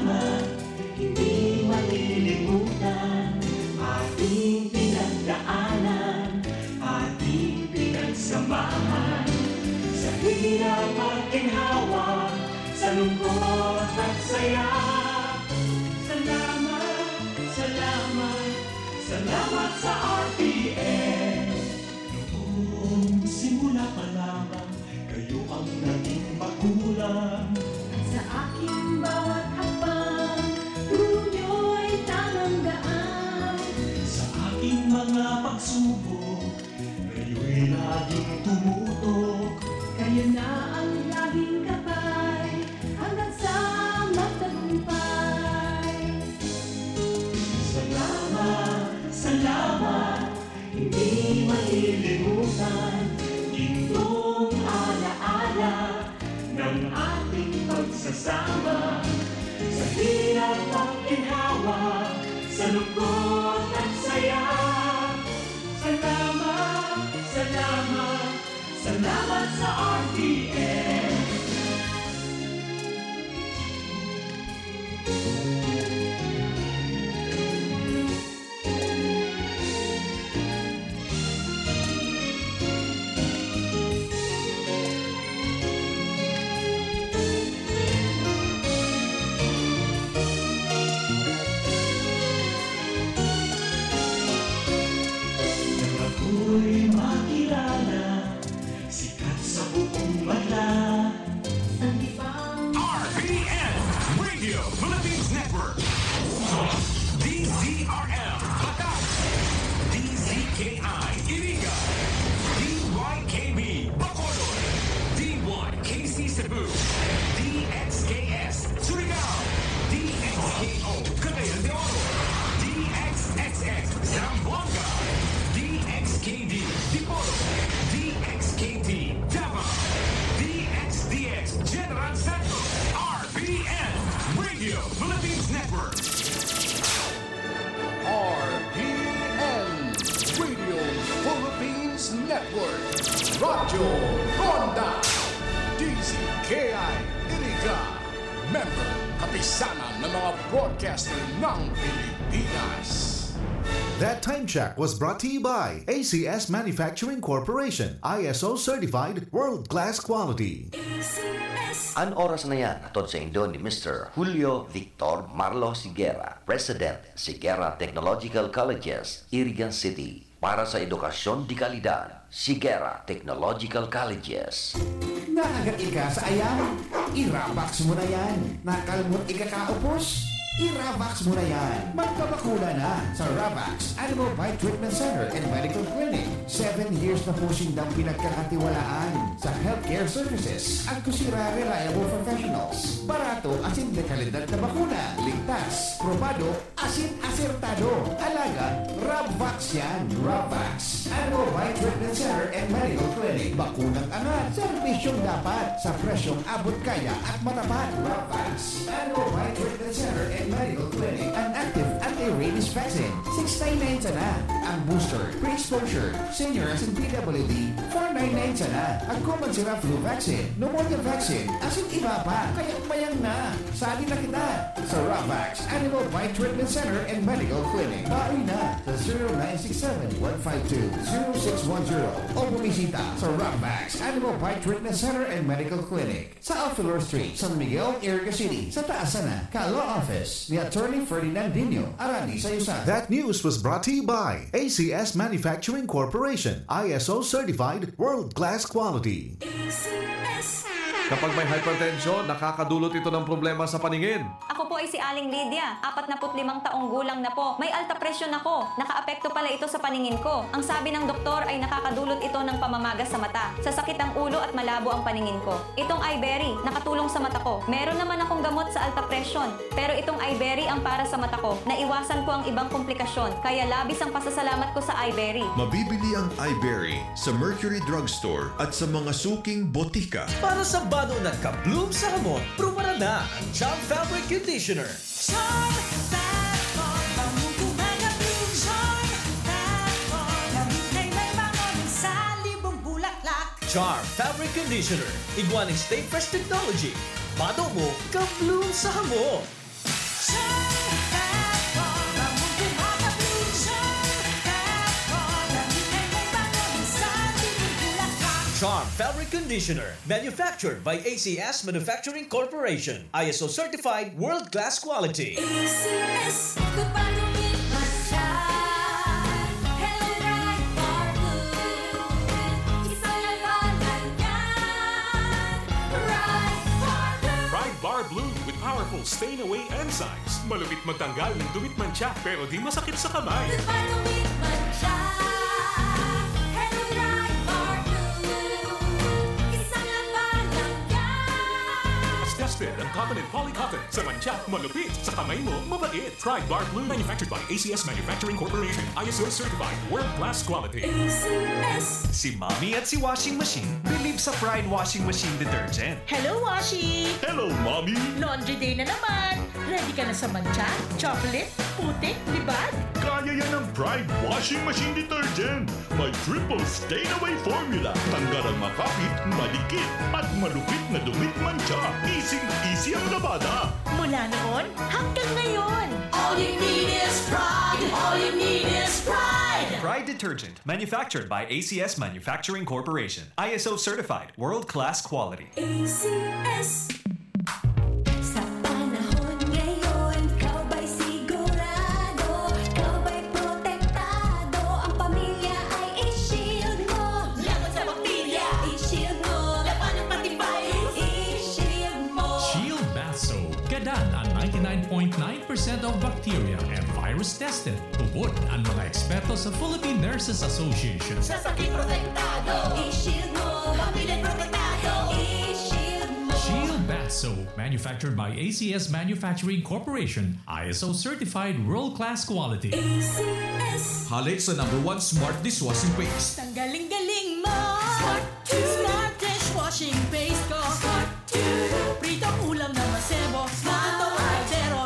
Salamat, hindi malilimutan ating pinagdaanan, ating pinagsamahan. Sa hirap at ginhawa, sa lungkot at saya. Salamat, salamat, salamat sa RPN. Noong simula pa lamang, kayo ang naging magulang. Sa aking bawat hakbang, tulong niyo'y tamang daan. Sa aking mga pagsubok, kayo'y laging tumutok. Kayo na ang laging kapay, hanggang sa magtagumpay. Salamat, salamat, hindi malilimutan itong alaala ng ating pagsasama. Sa hirap at ginhawa, sa lungkot at saya. Salamat, salamat, salamat sa RPN. Ako'y makilala, sikat sa buong banla. Ang ibang RPN Radio Philippines Network, DZRM Batak, DZKI Iriga, DYKB Bacolod, D1KC Cebu, DXKS Surigao, DXKO Cagayan de Oro, DXXX Zamboanga, DXKD Dipolo, DXKT Davao, DXDX General Santos, RPN Radio Philippines Network. RPN Radio Philippines Network. Radyo Ronda DZKI Iriga. Member kapisanan ng mga broadcaster ng Pilipinas. That time check was brought to you by ACS Manufacturing Corporation, ISO certified world-class quality. Ang oras na yan, atod sa Indo ni Mr. Julio Victor Marlo Siguera, President, Siguera Technological Colleges, Irigan City. Para sa edukasyon di kalidad, Siguera Technological Colleges. Nakagat ika sa ayam, irabax mo na yan. Nakalmot ika kaupos, irabax mo na yan. Magpapakula na sa Ravax Animal Bite Treatment Center and Medical Clinic. 7 years na po sindang pinagkakatiwalaan sa healthcare services at kusira reliable professionals. Barato asin de kalidad na bakuna. Ligtas, probado, asin asertado. Alaga, Ravax yan. Ravax Animal Bite Treatment Center and Medical Clinic. Bakunang angat, serbisyong dapat sa presyong abot kaya at matapat. Ravax Animal Bite Treatment Center and Medical Clinic. An active anti-rabies vaccine. 699 sana. Ang booster, pre-exposure, senior as in PWD, 499 sana. Ang common sira flu vaccine, pneumonia vaccine, asin iba pa. Kaya mayang na. Sali na kita sa Ravax Animal Bite Treatment Center and Medical Clinic. Baoy na sa 0967-152-0610 o bumisita sa Ravax Animal Bite Treatment Center and Medical Clinic sa Alfilor Street, San Miguel, Iriga City. Sa taas na, Law Office ni Attorney Ferdinandinho Arani sa Yusan. That news was brought to you by ACS Manufacturing Corporation, ISO certified world-class quality. Kapag may hypertension, nakakadulot ito ng problema sa paningin. Ako po ay si Aling Lydia, 45 taong gulang na po. May alta presyon ako. Nakaapekto pala ito sa paningin ko. Ang sabi ng doktor ay nakakadulot ito ng pamamagas sa mata. Sasakit ang ulo at malabo ang paningin ko. Itong iBerry, nakatulong sa mata ko. Meron naman akong gamot sa alta presyon. Pero itong iBerry ang para sa mata ko. Naiwasan ko ang ibang komplikasyon. Kaya labis ang pasasalamat ko sa iBerry. Mabibili ang iBerry sa Mercury Drugstore at sa mga suking botika. Para sa bado nagka-bloom sa hamon, prumara na ang Charm Fabric Conditioner. Charm Fabric, pamukuman na bloom. Charm Fabric, namimigay may bangon sa libong bulaklak. Charm Fabric Conditioner, Iguaning Stay Fresh Technology. Bado mo, ka-bloom sa hamon. Charm Fabric Conditioner, manufactured by ACS Manufacturing Corporation. ISO certified world-class quality. ACS, kupalungin masya. Hello, Right Bar Blue. Isa labanan yan. Right Bar Blue. Pride Bar Blue with powerful stain-away enzymes. Malupit magtanggal ng dumit mancha pero di masakit sa kamay. Kupalungin masya. Hello, Right Bar Blue. Isa labanan yan. As tested ang cotton and polycotton. Sa mancha, malupit. Sa kamay mo, mabait. Pride Bar Blue manufactured by ACS Manufacturing Corporation. ISO certified world-class quality. ACS. Si Mommy at si Washing Machine believe sa Pride Washing Machine Detergent. Hello, Washi! Hello, Mommy! Laundry day na naman! Ready ka na sa mancha, chocolate, putik, libag? Kaya yan ang Pride Washing Machine Detergent. May triple stain-away formula. Tanggal ang makapit, malikit, at malupit na dumit mancha. Easy ang labada. Mula noon hanggang ngayon! All you need is pride. All you need is pride. Pride Detergent, manufactured by ACS Manufacturing Corporation. ISO certified world-class quality. ACS. Sa panahon ngayon, ikaw ba'y sigurado? Ikaw ba'y protektado? Ang pamilya ay i-shield mo. Laban sa bakterya, i-shield mo. Laban ng patibay, i-shield mo. Shield Bath Soap. Gadan ang 99.9% of bacteria and virus tested. Tugod ang mga eksperto sa Philippine Nurses Association. Sa sakit protektado, i-shield mo. Pamilya protektado, i-shield mo. Shield Bath Soap, manufactured by ACS Manufacturing Corporation. ISO certified world-class quality. ACS. Halik sa #1 Smart Dishwashing Paste. Ang galing-galing mo! Smart Smart dishwashing paste ko! Smart 2. Pritong ulam na masebo, mato altero.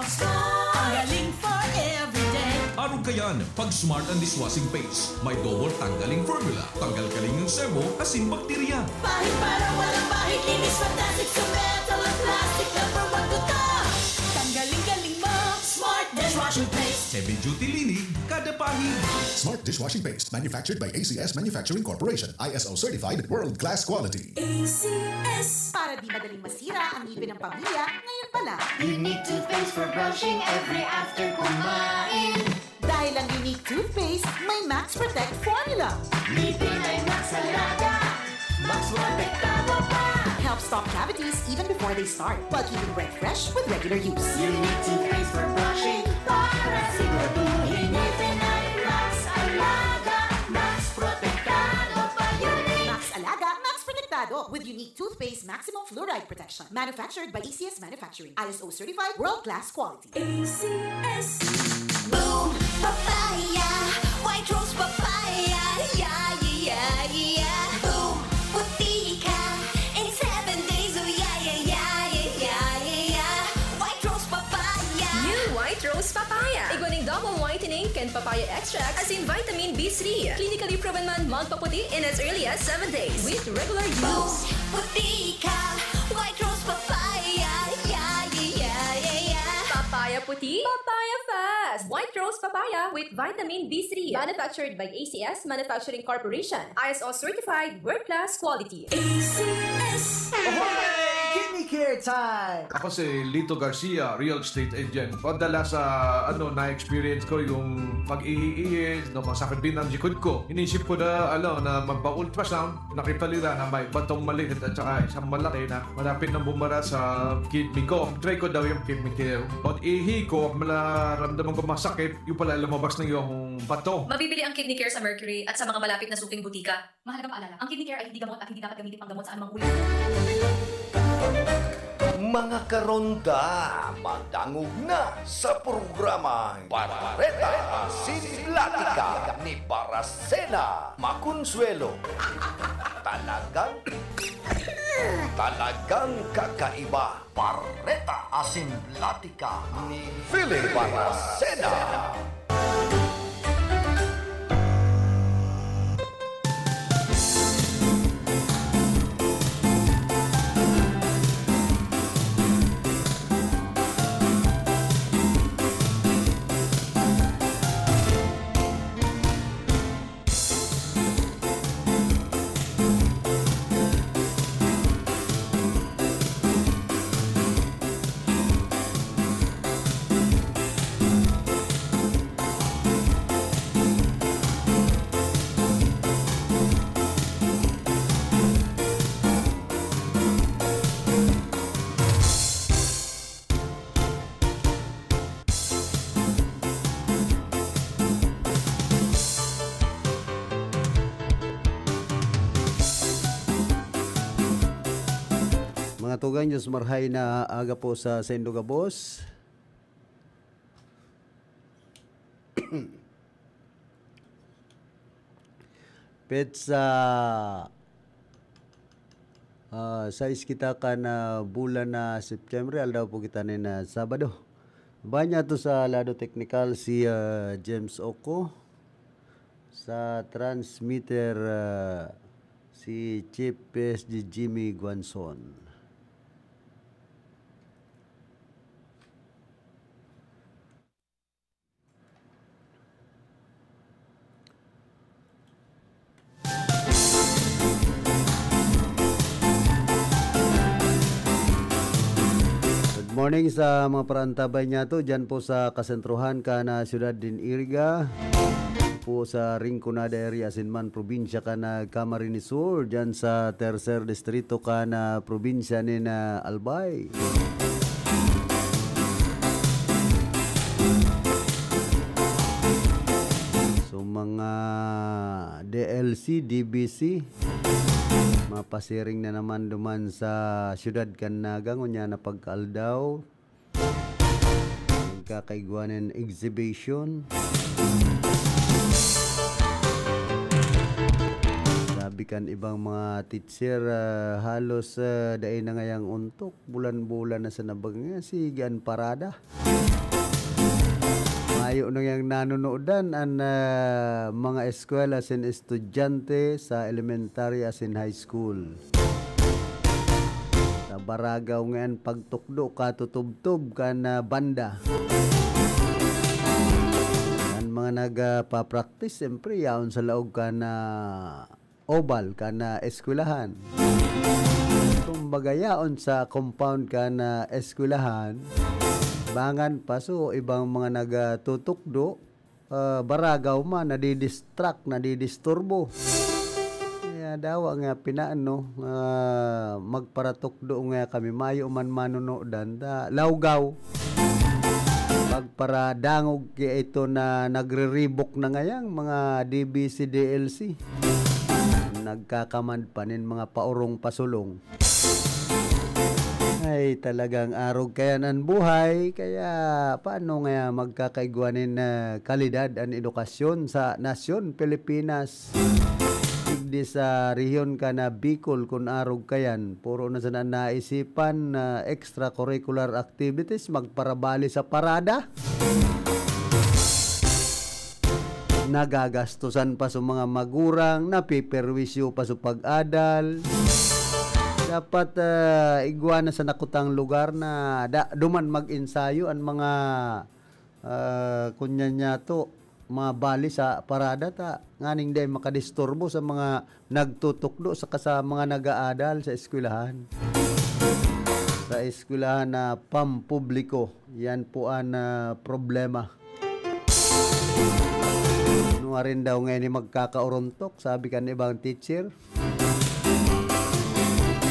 Ang galing for everyday. Araw kayan, pag Smart ang Dishwashing Paste, may double tanggaling formula. Tanggal kaling ng sebo, asin bakterya. Bahid para walang bahid, linis fantastic sa metal at plastic. Number 1 to top. Ang galing-galing mo! Smart dishwashing paste. Heavy duty linig, kada pahid. Smart Dishwashing Paste, manufactured by ACS Manufacturing Corporation. ISO certified world-class quality. ACS. Para di madaling masira ang ngipin ng pamilya, ngayon pala. Unique toothpaste for brushing every after kumain. Dahil ang unique toothpaste, may Max Protect formula. Ngipin ay Max Alaga. Max protektado pa. Helps stop cavities even before they start, while keeping breath fresh with regular use. Unique toothpaste for brushing. Para siguraduhin ngipin ay Max Alaga. Max protektado pa. Unique. Max Alaga, Max Protectado with unique toothpaste maximum fluoride protection. Manufactured by ACS Manufacturing. ISO certified world-class quality. ACS. Boom, papaya, white rose papaya, yeah, yeah, yeah. Boom, puti ka, in 7 days, oh yeah, yeah, yeah, yeah, yeah, yeah. White rose papaya. New White Rose Papaya. Iguaning double whitening and papaya extract as in vitamin B3. Clinically proven man magpaputi in as early as 7 days with regular Boom, use. puti ka, white rose papaya, yeah, yeah, yeah, yeah. Papaya puti, papaya fast. White Rose Papaya with vitamin B3. Manufactured by ACS Manufacturing Corporation. ISO certified world-class quality. ACS. Kidney care time! Ako si Lito Garcia, real estate agent. Padala sa na-experience ko yung pag-iiis, no, masakit din ang jikod ko. Inisip ko na, na magpa-ultrasound, nakipalila na may batong maliit at saka isang malaki na malapit na bumara sa kidney ko. Try ko daw yung kidney care. Pag ihi ko, malaramdaman ko masakit, yung pala lumabas na yung bato. Mabibili ang kidney care sa Mercury at sa mga malapit na suking butika. Mahalagang paalala, ang kidney care ay hindi gamot at hindi dapat gamitin pang gamot sa anumang uri. Mga karonda, madangog na sa programa Barbareta Asinlatika ni Baracena Maconsuelo. Talagang kakaiba. Barbareta Asinlatika ni Philip Baracena. atugang Diyos marhay na aga po sa Sendo Gabos. Petsa sais kita na bulan na September aldaw po kita na Sabado. Banya to sa lado technical si James Oko, sa transmitter si Chief PSG Jimmy Guanson. Morning sa mga parantabay niya to dyan po sa kasentruhan ka na siyudad din Iriga po sa Rinconada area Sinman probinsya ka na Camarines Sur dyan sa Tercer Distrito ka na probinsya ni na Albay. So mga DLC, DBC mapasiring na naman duman sa siyudad Kanaga ngunya na pagkaaldaw kakaiguanan exhibition sabi kan ibang mga teacher halos dahil na ngayang untok bulan-bulan na sa nabang sigan parada mayo nang yang nanunoodan ang mga eskwela sin estudyante sa elementary as in high school. Sa baragaw ngayon pagtukdo ka tutubtob ka na banda. Ang mga nagpa-practice siyempre yaon sa laog ka na oval ka na eskwelahan. Kumbaga yaon sa compound ka na eskwelahan. Bangan pa so ibang mga nagtutukdo baragaw man nadidistract nadidisturbo kaya daw nga pinaano magparatukdo nga kami mayo man manunodan lawgaw pagpara dangog kaya ito na nagre-rebook na ngayang mga DBC DLC nagkakamad panin mga paurong pasulong. Ay talagang arog kaya ng buhay kaya paano nga magkakaiguanin na kalidad ang edukasyon sa nasyon Pilipinas hindi sa rehiyon ka na Bicol kung arog kayan puro na sa naisipan na extracurricular activities magparabali sa parada nagagastusan pa sa mga magurang napiperwisyo pa sa pag-adal dapat iguana sa nakutang lugar na duman mag-ensayo ang mga kunya niya to mga bali sa parada ta nganing day makadisturbo sa mga nagtutukdo sa mga nag-aadal sa eskwelahan na pampubliko yan po ang problema nuwarin daw ngayon ni magkakauruntok sabi kan ibang teacher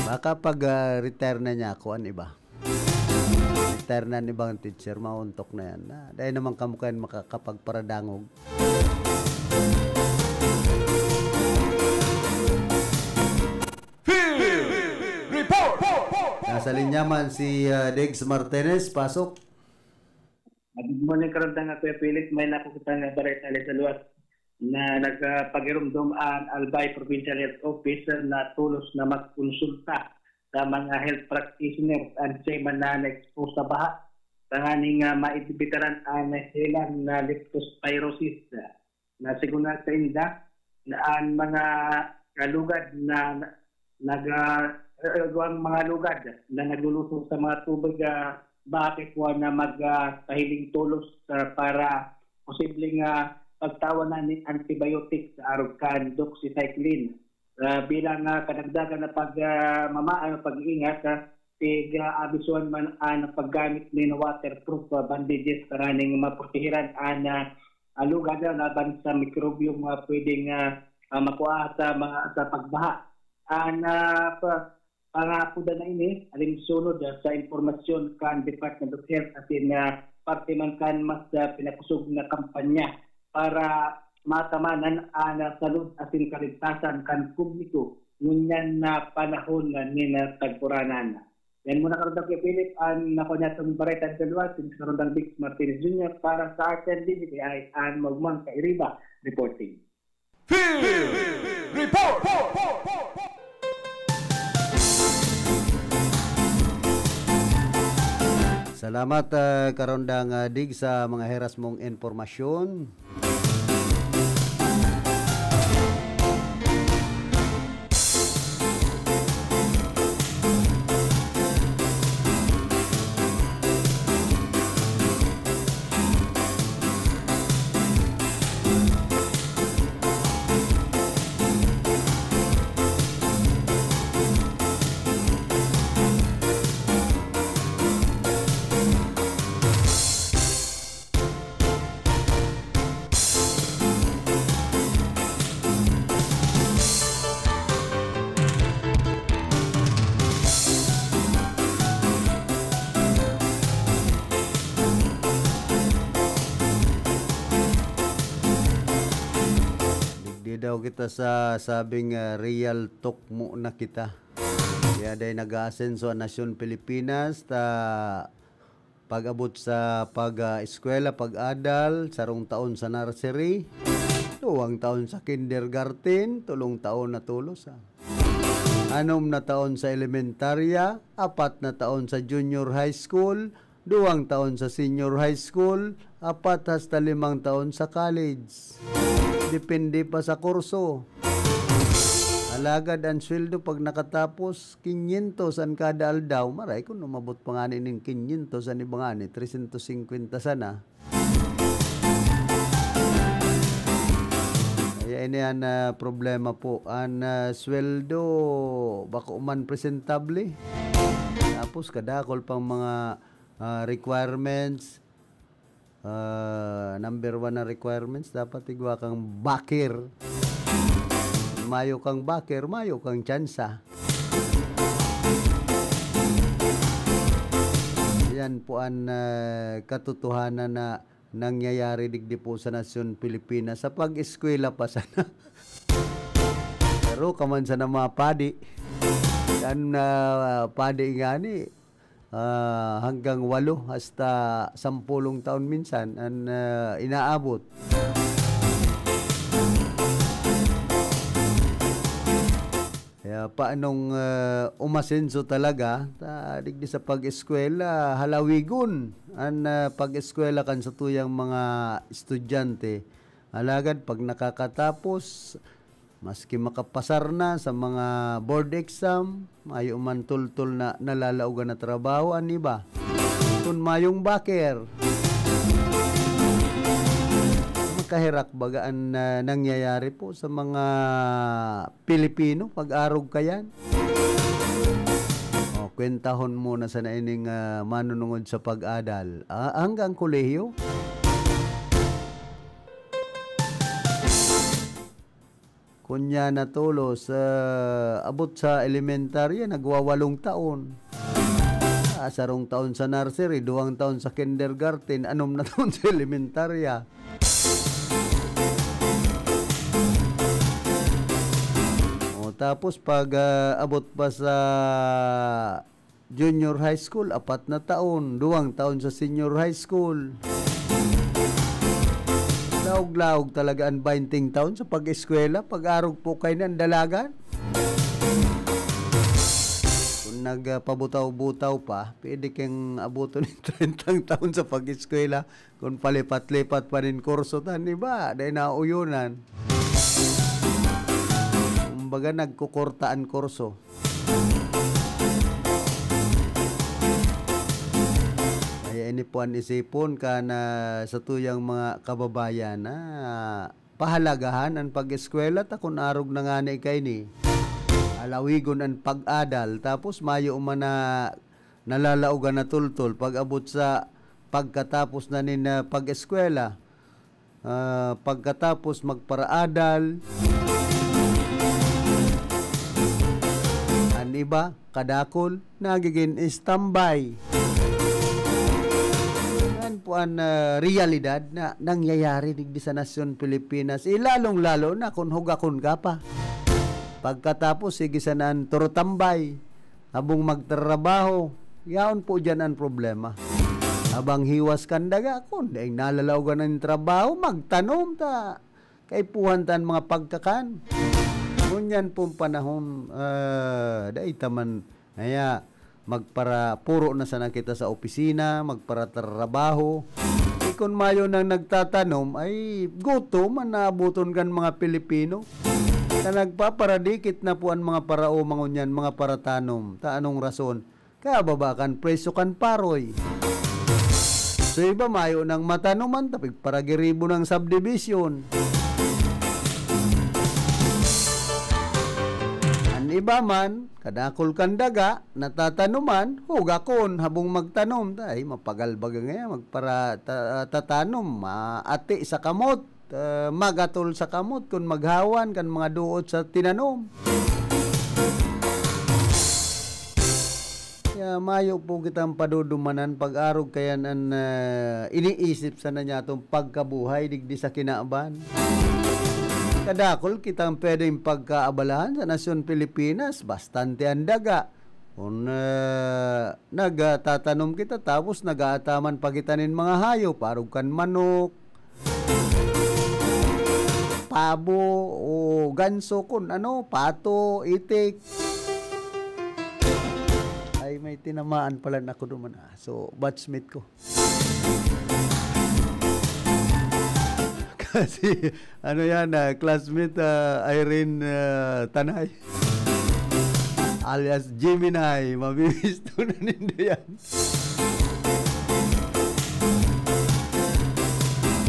baka pag retire na niya ako, an iba? Retire na ibang teacher, mauntok na yan. Dahil naman kamukhain makakapagparadangog. Field Report! Nasa linyaman si Degs Martinez, pasok. Good morning, karantang ako Philip. May nakukita nga baretali sa luwas na nagpagirumdum ang Albay Provincial Health Office na tulos na magkonsulta sa mga health practitioners and chairman na na-expose sa baha. Tanganing maitibitaran ang silang na leptospirosis na siguna sa inda na ang mga lugad na mga lugad na naglulusong sa mga tubig bakit na magpahiling tulos para posibleng pagtawan ng antibiotics sa arog-kan doxycycline bilang kadagdagan na pag-iingat tig-abisuan man ang paggamit ng waterproof bandages para ning maprotehiran ang lugad laban sa mikrobyong pwedeng makuha sa pagbaha. Ang pangapuda na ini alimsunod sa impormasyon kan Department of Health asin parte man kan mas pinakusog na kampanya para matamanan ang salud asin kaligtasan kan publiko ngunyan na panahon ni tagpuranan. Yan muna karundang kay Philip ang nako niya itong Barretan Kalwa, karundang Dix Martinez Jr. para sa RTD ay Ann Magmang kay Riva reporting. Report! Salamat karondang Dig sa mga heras mong informasyon. Daw kita sa sabing real talk mo na kita. Kaya dahil nag-aasenso ang Nasyon Pilipinas ta pag-abot sa pag-eskwela, pag-adal, sarong taon sa nursery, 2 taon sa kindergarten, 3 taon na tulos. 6 na taon sa elementarya, 4 na taon sa junior high school, 2 taon sa senior high school, 4 hasta 5 taon sa college. Depende pa sa kurso. Alagad ang sweldo pag nakatapos 500 ang kada aldaw. Maray kung umabot pa nga ng 500 ang ibang ani, 350 sana. Kaya ini ang problema po. Ang sweldo baka uman presentable. Tapos kadakol pang mga requirements. Number 1 na requirements, dapat igwa kang bakir. Mayo kang bakir, mayo kang tsansa. Yan po ang katotohanan na nangyayari digdi po sa Nasyon Pilipinas sa pag-eskwela pa sana. Pero kaman sana mga padi. Yan padi nga ni hanggang 8 hasta 10 taon minsan ang inaabot. Kaya paanong umasenso talaga digdi sa pag-eskwela, halawigon ang pag-eskwela kan sa tuyang mga estudyante. Alagad pag nakakatapos, maski makapasar na sa mga board exam, mayo man tultul na nalalaugan na trabaho, ani ba? Kung mayong baker, makahirak bagaan na nangyayari po sa mga Pilipino pag-arog kayan. O, kwentahon muna sa naining manunungod sa pag-adal. Hanggang kolehiyo. Kunya na tulos, abot sa elementarya, nagwa 8 taon. 10 taon sa nursery, 2 taon sa kindergarten, 6 na taon sa elementarya. O, tapos pag abot pa sa junior high school, 4 na taon, 2 taon sa senior high school. Laog-laog talaga ang 20 taon sa pag-eskwela, pag-arog po kayo ng dalagan. Kung nagpabutaw-butaw pa, pwede kang abuto ng 30 taon sa pag-eskwela. Kung palipat-lipat pa rin kurso, tani ba? Dahil nauyunan. Kumbaga nagkukurtaan kurso. Ini po ang isipon ka na sa tuyang mga kababayan na pahalagahan ang pag-eskwela ta kung arog na nga na ikay ni alawigon ang pag-adal tapos mayo man na nalalaugan na tultol pag abot sa pagkatapos na nin pag-eskwela pagkatapos magparaadal ang iba kadakol nagiging standby. Po ang realidad na nangyayari digdi sa Nasyon Pilipinas. Lalong-lalo na kung hugakon ka pa. Pagkatapos, sige sanaan turutambay. habang magtrabaho, yaon po dyan ang problema. Habang hiwas kan daga, kung daing nalalawgan ng trabaho, magtanom ta. Kay puhantan mga pagkakan. Ngunyan pong panahon, dahil taman, kaya magpara, puro na sana kita sa opisina, magpara trabaho. Kung mayo nang nagtatanom, ay gutom, manabuton kan mga Pilipino. Na nagpaparadikit na po ang mga parao mangunyan, mga paratanom. Ta anong rason? Kaya babakan preso kan paroy. So iba mayo ng matanuman, tapig paragiribo ng subdivision. An iba man, kadakol kan daga, natatanuman, hugakon habong magtanom. Ay, mapagalbag ngayon, magpara tatanom, maati sa kamot, magatol sa kamot, kung maghawan kan mga duot sa tinanom. Kaya mayo po kitang padudumanan pag-arog kaya ang iniisip sana niya itong pagkabuhay digdi sa kinaaban. Kadakol kitang pwedeng pagkaabalahan sa nasyon Pilipinas, bastante ang daga. Kung nagtatanom kita tapos nag-aataman pagitanin mga hayop, parang kan manok, pabo o ganso, kun ano, pato, itik. Ay, may tinamaan pala na ako duman. So, batchmate ko. Kasi, ano yan, classmate Irene Tanay. Alias Gemini. Mabimisto na nindo yan.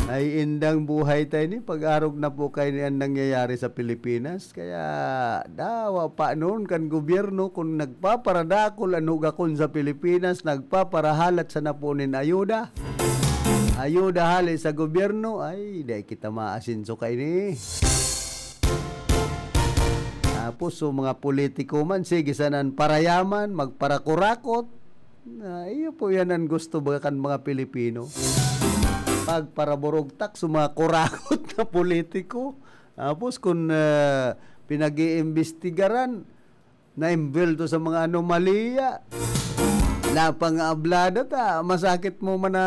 Ay indang buhay tayo ni pag-arog na po kayo niyan nangyayari sa Pilipinas. Kaya dawa pa noon kan gobyerno kung nagpaparadakol anugakon sa Pilipinas, nagpaparahalat sa napunin ayuda. Ayuda hali sa gobyerno, ay di kita maasinso kayo ni. Tapos so mga politiko man, sige sanan parayaman, magparakurakot. Iyo po yan ang gusto ba kan mga Pilipino. Pagparaborogtak sa mga kurakot na politiko. Tapos kung pinag-iimbestigaran, na-imbelto sa mga anomalya, napang-ablada ta, masakit mo man na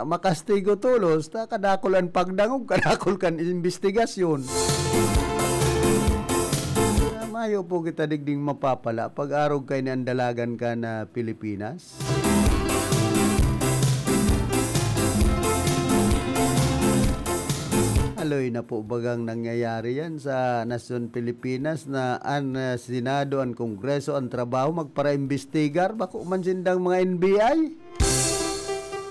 makastigo tulos, ta kadakulan pagdangog, kadakulan investigasyon. Mayo po kita digding mapapala pag-arog kayo na andalagan ka na Pilipinas. Aloy na po bagang nangyayari yan sa Nasyon Pilipinas na ang Senado, ang Kongreso, ang trabaho magpara-imbestigar bako man sindang mga NBI.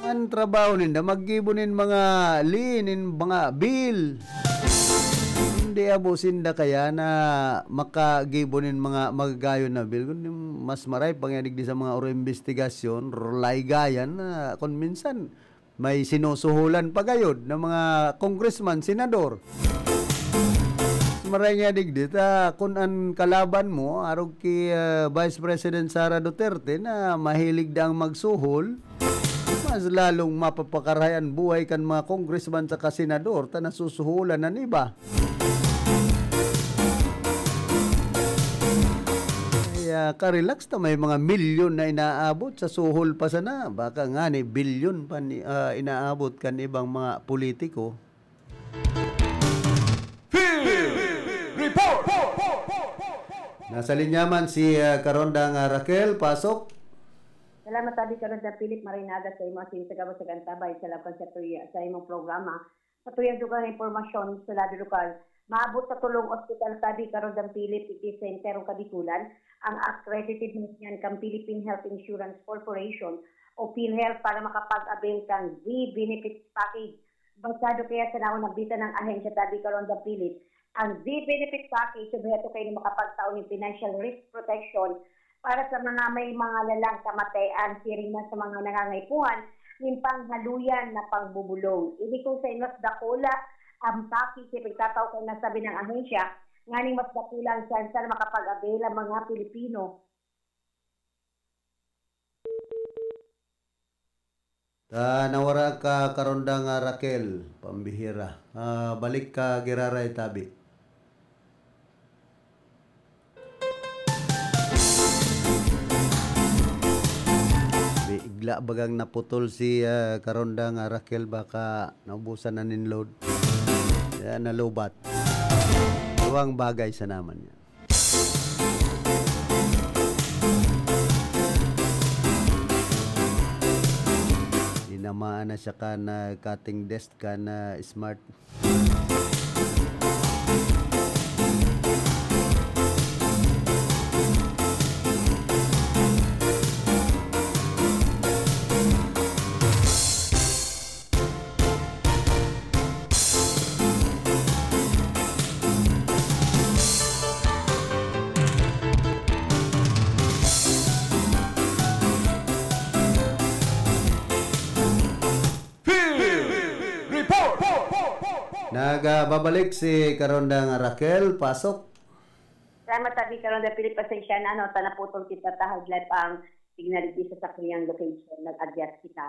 Ang trabaho ninda maggibonin mga linin, mga bill. Hindi abo sinda kaya na makagibonin mga magagayon na bill. Mas maray pangyadig di sa mga oro investigasyon, laygayan na kung minsan may sinusuhulan pa gayod ng mga congressman, senador. Maray nga digdita, kung ang kalaban mo, arog ki Vice President Sara Duterte na mahilig daang magsuhol, mas lalong mapapakarayan buhay kan mga congressman sa senador, ta nasusuhulan ng iba. Ka-relax na may mga milyon na inaabot sa suhol pa sana. Baka nga ni bilyon pa inaabot kan ibang mga politiko. Report! Nasa linyaman si Karondang Raquel, pasok. Salamat tabi Karondang Philip Marinaga sa imong sinisagawa sa Gantabay sa laban sa imong programa. Sa tuyang dugang impormasyon sa labi lokal, maabot sa tulong ospital tabi Karondang Philip iti sa enterong Kabikulan ang accredited niyan kang Philippine Health Insurance Corporation o PhilHealth para makapag-avail kang Z-Benefits Package. Basado kaya sa naon nagbita ng ahensya tabi Karondang Philip, ang Z-Benefits Package subheto kayo na makapagtaon ng financial risk protection para sa mga may mga lalang kamatayan, siring na sa mga nangangaipuhan, yung panghaluyan na pangbubulong. Ibig kong sa inos dakula, ang package ay pagkataw ko na sabi ng ahensya, nganing mas dakulang chance na makapag-avail ang mga Pilipino. Nawara ka Karondang Raquel, pambihira. Balik ka Giraray tabi. bigla bagang naputol si Karonda nga Raquel, baka naubusan na nin load. Kaya nalubat. Duwang bagay sa naman niya. Inamaan na siya ka na cutting desk ka na smart. Nagbabalik si Karonda nga Raquel, pasok. Salamat tabi karon da Philip pasensya na tanaputol kita tahaglat ang signal dito sa kriyang location, nag-adjust kita.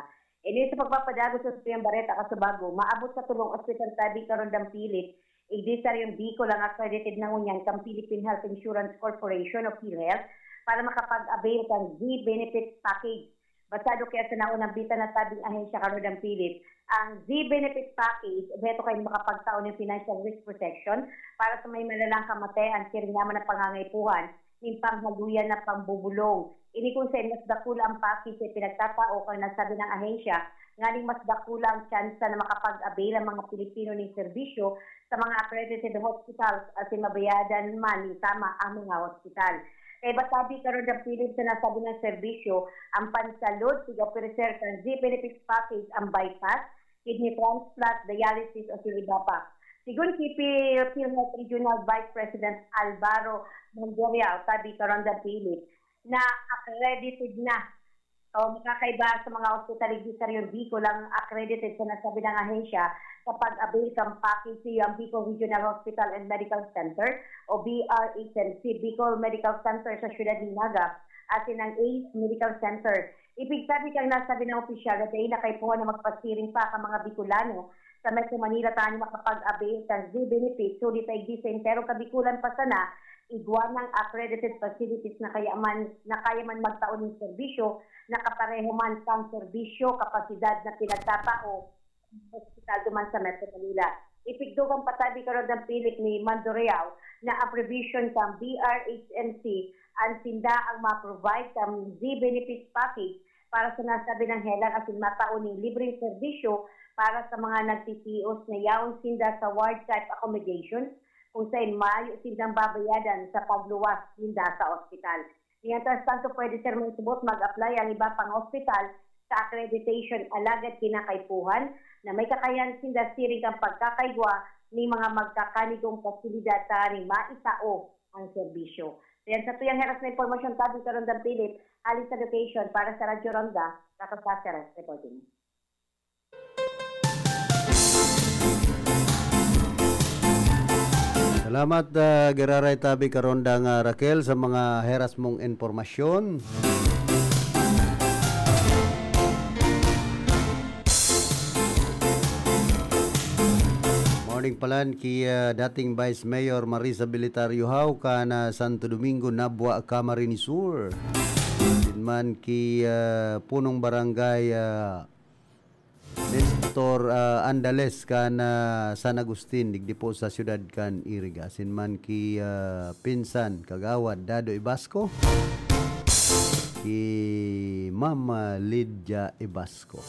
Ini sa pagpapadago sa Suyang Bareta Kasabago, maabot sa tulong ospital tabi karon dang Philip, igdisar yung Bicol ang accredited na ngunyan kang Philippine Health Insurance Corporation o PhilHealth para makapag-avail kang Z-Benefit Package. Basado kaya sa naunang bita na tabing ahensya karon ng Philip, ang Z-Benefit Package, beto kayo makapagtaon ng financial risk protection para sa may malalang kamatayan, kirinyaman ng pangangaipuhan, ng panghaluyan na pambubulong. Ini kung sa mas dakula ang package ay pinagtatao kung nasabi ng ahensya, ngaling mas dakula ang tsansa na makapag-avail ang mga Pilipino ng serbisyo sa mga accredited hospitals at mabayadan man ng tama ang mga hospital. Kaya batabi karon ng Philip sa nasabi ng serbisyo, ang pansalod, sigapireser ng Z-Benefits Package, ang bypass, kidney transplant, dialysis o sila pa. Sigun si PhilHealth Regional Vice President Alvaro Mondoria, tabi karon ng Philip, na accredited na. So, makakaiba sa mga hospital sa Rio Bicol lang accredited sa nasabi ng ahensya kapag avail kang package sa Bicol Regional Hospital and Medical Center o BRHMC, Bicol Medical Center sa Ciudad de Naga at ng ACE Medical Center. Ibig sabi kang nasabi ng opisyal at ay nakaipuhan na magpasiring pa ka mga Bicolano sa Metro Manila tayo makapag-avail ng Z-Benefit. So, di tayo gising pero kabikulan pa sana igwan ng accredited facilities na kaya man magtaon ng serbisyo, nakapareho man kang serbisyo, kapasidad na pinagtatao hospital duman sa Metro Manila. Ipigdugang patabi karon ng Philip ni Mandoreao na ang provision ng BRHMC ang tinda ang ma-provide ng Z-Benefits Package para sa nasabi ng helang asin mataon ng libreng serbisyo para sa mga nagtitios na yaon sinda sa ward type accommodation kung saan maayo silang babayadan sa pagluwas sinda sa ospital. Mientras tanto, pwede sir mong subot mag-apply ang iba pang ospital sa accreditation alagad kinakaipuhan na may kakayan sinda siring ang pagkakaigwa ni mga magkakanigong pasilidad sa ni maitao ang serbisyo. Yan sa tuyang heras na informasyon tabi karon ng Philip, alis sa location para sa Radyo Ronda, Kakasaseres reporting. Salamat Geraray tabi Karonda nga Raquel sa mga heras mong informasyon. Morning palan ki dating Vice Mayor Marisa Belitario Hau kana Santo Domingo Nabwa Camarines Sur. Dinman ki punong barangay Nestor Andales kan San Agustin digdi po sa siyudad kan Iriga. Sinman ki pinsan kagawad Dado Ibasco, ki Mama Lydia Ibasco.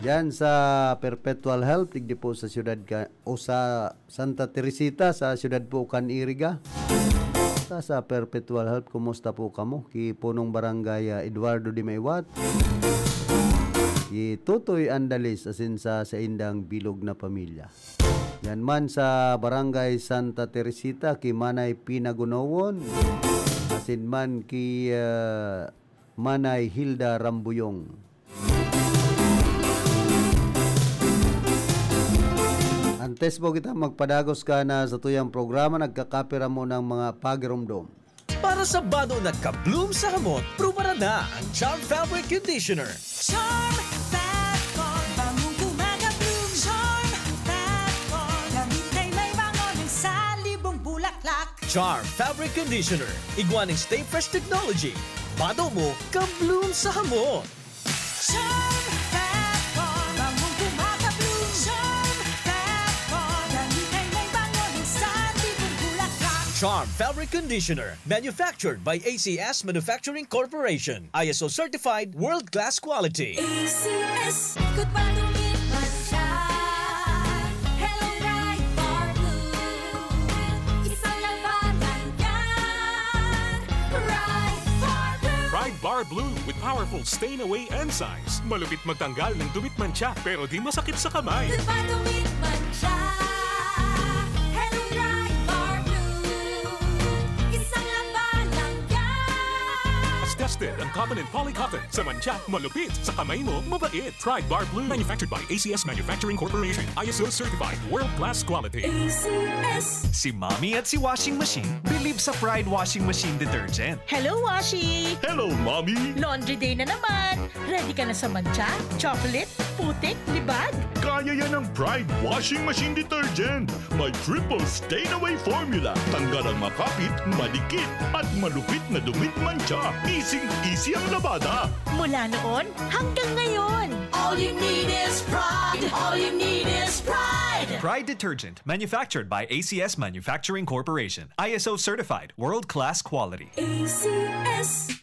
Yan sa Perpetual Health digdi po sa siyudad kan o sa Santa Teresita sa siyudad po kan Iriga. Sa Perpetual Health, kumusta po kamo? Ki punong barangay Eduardo Di Maywat, Tutoy Andalis asin sa indang bilog na pamilya. Yan man sa barangay Santa Teresita ki Manay Pinagunawon asin man ki Manay Hilda Rambuyong. Antes po kita magpadagos ka na sa tuyang programa, nagkakapira mo ng mga pagirumdom. Para sa bano nagka-bloom sa hamot, prubara na ang Charm Fabric Conditioner. Charm Fatcon, bangong kumaga-bloom. Charm Fatcon, damit ay may bangon ng salibong bulaklak. Charm Fabric Conditioner, igwaning Stay Fresh Technology. sabado mo, ka-bloom sa hamon. Charm that one, bangong kumaka-bloom. Charm that one, damit ay may bango ng sandibong bulaklak. Charm Fabric Conditioner, manufactured by ACS Manufacturing Corporation. ISO certified, world-class quality. ACS, good pa lumit man siya. Hello, Bright Bar Blue. Isang labanan yan. Bright Bar Blue. Pride Bar Blue with powerful stain-away enzymes. Malupit magtanggal ng dumit mancha pero di masakit sa kamay. Good pa lumit man siya. Hello, Bright Bar Blue. Isang labanan yan. As tested ang cotton and polycotton. Sa mancha, malupit. Sa kamay mo, mabait. Pride Bar Blue. Manufactured by ACS Manufacturing Corporation. ISO certified. World-class quality. ACS. Si Mommy at si Washing Machine believe sa Pride Washing Machine Detergent. Hello, Washi! Hello, Mommy! Laundry day na naman! Ready ka na sa mancha, chocolate, putik, libag? Kaya yan ang Pride Washing Machine Detergent. May triple stain-away formula. Tanggal ang makapit, madikit, at malupit na dumit mancha. Easy ang labada. Mula noon hanggang ngayon. All you need is pride. All you need is pride. Pride Detergent, manufactured by ACS Manufacturing Corporation. ISO certified, world-class quality. ACS.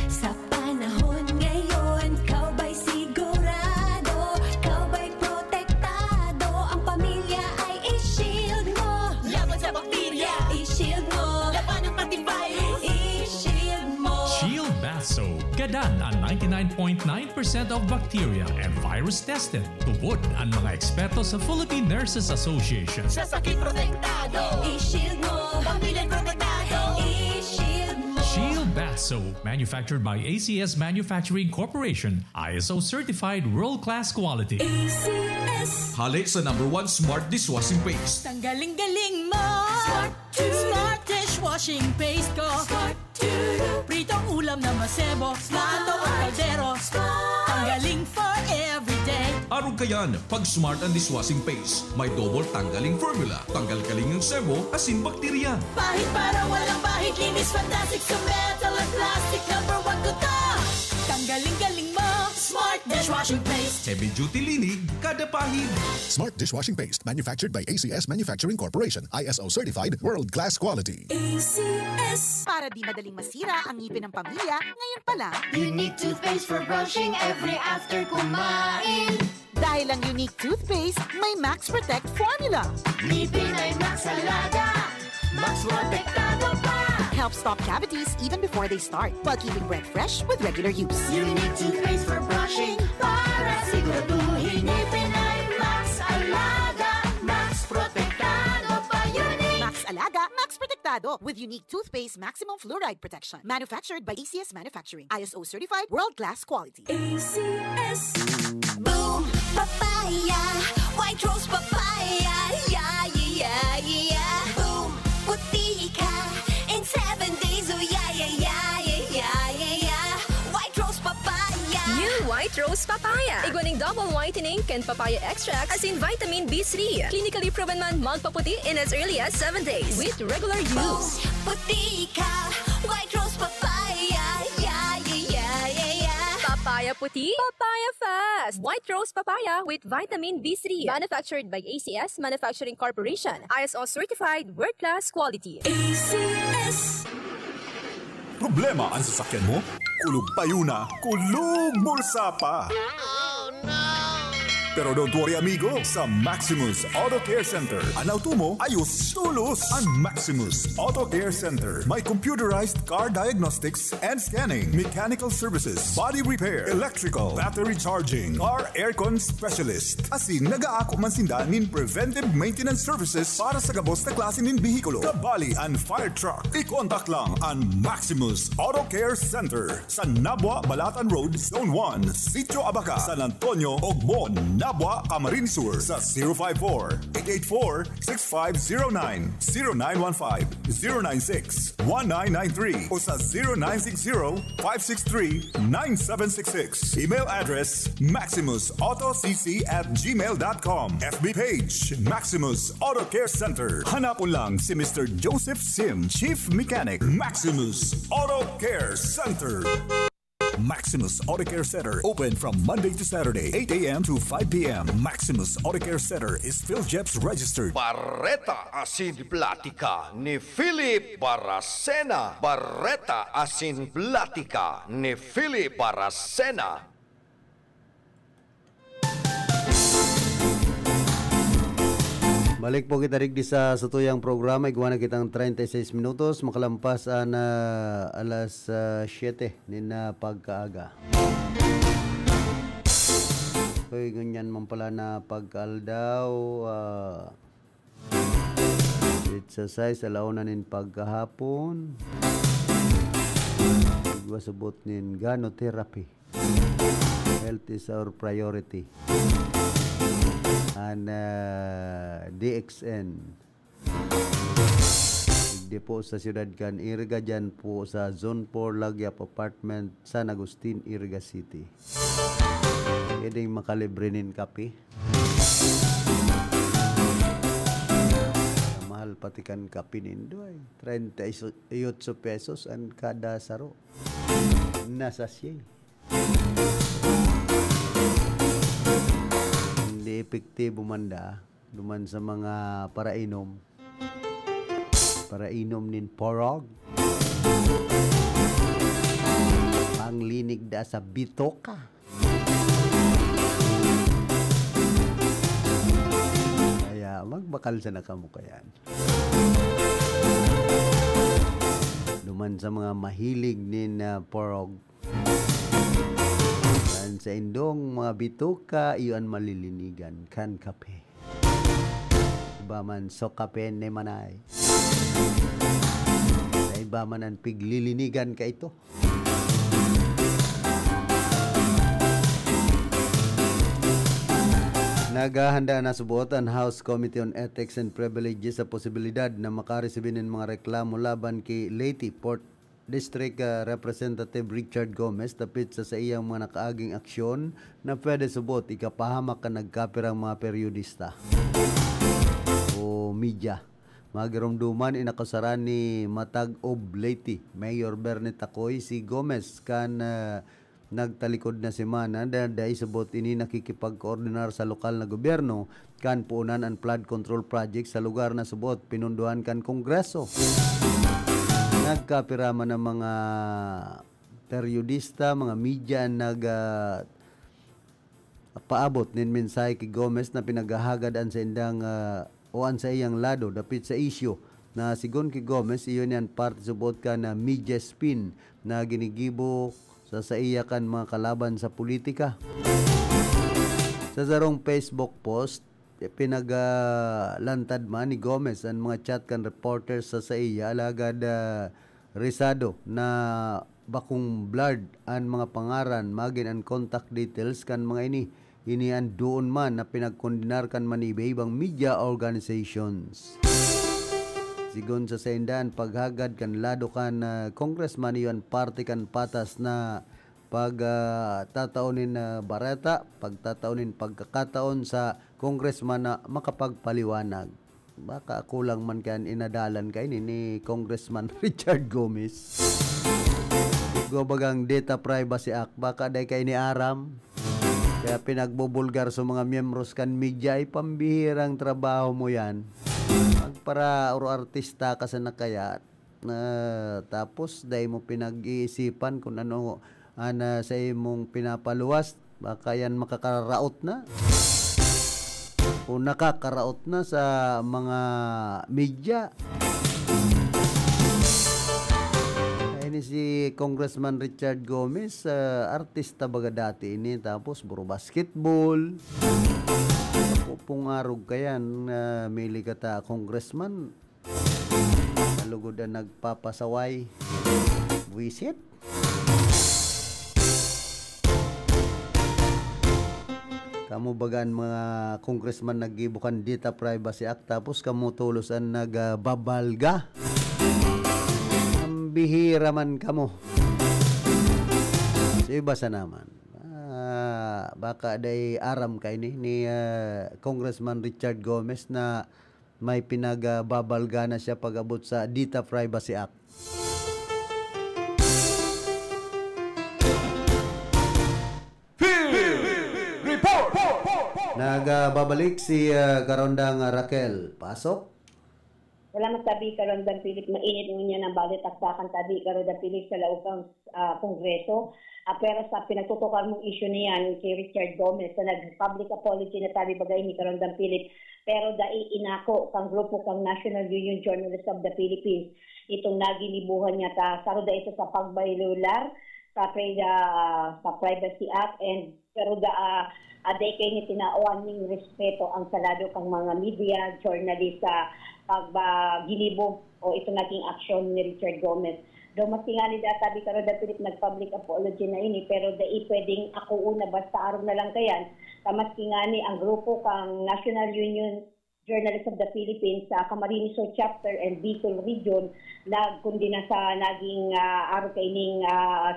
Sa panahon ngayon, kau ba'y sigurado? Kau ba'y protektado? Ang pamilya ay i-shield mo. Laban sa bakterya, i-shield mo. Laban ng antivirus, i-shield mo. Shield Bath Soap. Gadan ang 99.9% of bacteria and virus tested. Tubod ang mga eksperto sa Philippine Nurses Association. Sa sakit protektado, i-shield mo. Pamilyang protektado, i-shield mo. Shield Bath Soap, manufactured by ACS Manufacturing Corporation. ISO certified, world-class quality. ACS. Hali sa #1 Smart Dishwashing Paste. Ang galing-galing mo! Smart dishwashing paste ko! Pritong ulam na masebo, plato o kaldero. Ang galing for everyday. Araw kayan, pag Smart and Dishwashing Paste, may double tanggaling formula. Tanggal kaling ng sebo, asin bakterya. Pahit para walang bahid, linis fantastic sa metal at plastic. #1 ko to. Tanggaling-galing mo, Smart Dishwashing Paste. Heavy duty linig, kada pahid. Smart Dishwashing Paste, manufactured by ACS Manufacturing Corporation. ISO certified, world-class quality. ACS. Para di madaling masira ang ngipin ng pamilya, ngayon pa lang, Unique toothpaste for brushing every after kumain. dahil ang unique toothpaste, may Max Protect formula. Ngipin ay Max Alaga, Max Protektado pa. Helps stop cavities even before they start, while keeping breath fresh with regular use. Unique toothpaste for brushing para siguraduhin ngipin ay Max Alaga, Max Protektado pa. Unique Max Alaga, Max Protectado with unique toothpaste maximum fluoride protection. Manufactured by ACS Manufacturing. ISO certified, world-class quality. ACS. Boom papaya, white rose papaya, yeah yeah yeah. Boom puti ka in 7 days, oh yeah yeah yeah yeah yeah yeah. White rose papaya. New White Rose Papaya. Iguaning double whitening and papaya extract as in vitamin B3. Clinically proven man magpaputi in as early as 7 days with regular use. Puti ka, white rose papaya, yeah yeah yeah yeah yeah. Papaya puti, papaya fast. White Rose Papaya with vitamin B3. Manufactured by ACS Manufacturing Corporation. ISO certified, world-class quality. ACS. Problema ang sasakyan mo? Kulog payo na, kulog bulsa pa! Pero don't worry amigo, sa Maximus Auto Care Center, ang auto mo ayos tulos. Ang Maximus Auto Care Center may computerized car diagnostics and scanning, mechanical services, body repair, electrical, battery charging, car aircon specialist. Asin nagaako man sinda nin preventive maintenance services para sa gabos na klase nin bihikulo, kabali and fire truck. I-contact lang ang Maximus Auto Care Center sa Nabwa Balatan Road, Zone 1, Sitio Abaca, San Antonio, Ogmon, Labwa, Camarines Sur sa 054-884-6509, 0915-096-1993 o sa 0960-563-9766. Email address maximusautocc@gmail.com. FB page Maximus Auto Care Center. Hanapon lang si Mr. Joseph Sim, Chief Mechanic, Maximus Auto Care Center. Maximus Auto Care Center, open from Monday to Saturday, 8 a.m. to 5 p.m. Maximus Auto Care Center is PhilJeps registered. Barreta Asin Platica ni Philip Baracena. Barreta Asin Platica ni Philip Baracena. Balik po kita rin sa tuyang programa. Iguan na kitang 36 minutos. Makalampas na alas 7 nina pagkaaga. Kaya ganyan man pala na pagkaldaw. Exercise alauna nin pagkahapon. Igwasabot nin ganotherapy. Health is our priority. And DXN hindi po sa siyudad kan Iriga, dyan po sa Zone 4 Lagyap Apartment, San Agustin, Iriga City. Pwedeng makalibrinin kape. Mahal pati kan kape nindo ay 38 pesos ang kada saro. Nasa siya. Epektibo manda duman sa mga parainom nin porog panglinig da sa bitoka kaya magbakal sa nakamuka yan duman sa mga mahilig nin porog sa indong mga bituka iyon malilinigan kan kape iba man so kape ne manay iba man ang piglilinigan ka ito naghahanda na subuot ang House Committee on Ethics and Privileges sa posibilidad na makaresibin ng mga reklamo laban kay Leyte Port District Representative Richard Gomez tapit sa iyang mga nakaaging aksyon na pwede subot ikapahamak ka nagkapirang mga periodista o media. Magirumduman inakasaran ni Matag Oblate Mayor Bernet Takoy si Gomez kan nagtalikod na semana dahil subot ini nakikipag-koordinar sa lokal na gobyerno kan puunan ang flood control project sa lugar na subot pinunduhan kan Kongreso. Nagkapirama ng mga periodista, mga media paabot nin mensahe kay Gomez na pinagahagadan sa indang o sa iyang lado dapit sa isyu na sigon kay Gomez iyon yan parte subot ka na media spin na ginigibo sa iya kan mga kalaban sa politika. Sa sarong Facebook post pinagalantad man ni Gomez ang mga chat kan reporters sa iya alagad risado na bakong blurred ang mga pangaran magin ang contact details kan mga ini ang doon man na pinagkondinar kan man ibang media organizations. Sigon sa saindan paghagad kan lado kan congressman iyon parte kan patas na pagtataunin bareta, pagtataunin pagkakataon sa congressman na makapagpaliwanag. Baka kulang man kan inadalan kay ni Congressman Richard Gomez. Gobagang Data Privacy Act, baka day kay ni Aram. Kaya pinagbubulgar sa mga miyembros kan media ay pambihirang trabaho mo yan. Para artista ka sa nakaya. Tapos day mo pinag-iisipan kung ano sa imong pinapaluwas, baka yan makakaraot na o nakakaraot na sa mga media. Ini si Congressman Richard Gomez, artista baga dati ini, tapos buro basketball. Pungarog kayan, mili kata congressman, nalugod na nagpapasaway. Wisit. Kamu bagaan mga congressman naggibukan Data Privacy Act tapos kamu tulusan nagbabalga. Ang bihira man kamu. So iba sa naman. Baka day aram kay ni Congressman Richard Gomez na may pinagbabalga na siya pag-abot sa Data Privacy Act. Nagbabalik si Karondang Raquel. Pasok. Salamat tabi Karondang Philip. Mainit mo niya ng balik taktakan tabi Karondang Philip sa laukang kongreso. Pero sa pinagtutukan mong issue niyan kay Richard Gomez sa nag-public apology na tabi bagay ni Karondang Philip. Pero dai inako kang grupo kang National Union Journalists of the Philippines. Itong nagilibuhan niya ta saruda ito sa pagbaylular sa Privacy Act and pero aday kay ni tinaoan ning respeto ang salado kang mga media, journalist sa paggilibo o ito naging aksyon ni Richard Gomez. Do masingali data bi karon da Philip nag-public apology na ini pero dai pwedeng ako una basta araw na lang kayan. Kamaskingani ang grupo kang National Union Journalists of the Philippines sa Camarines Sur Chapter and Bicol Region nagkundi na sa naging araw kay ning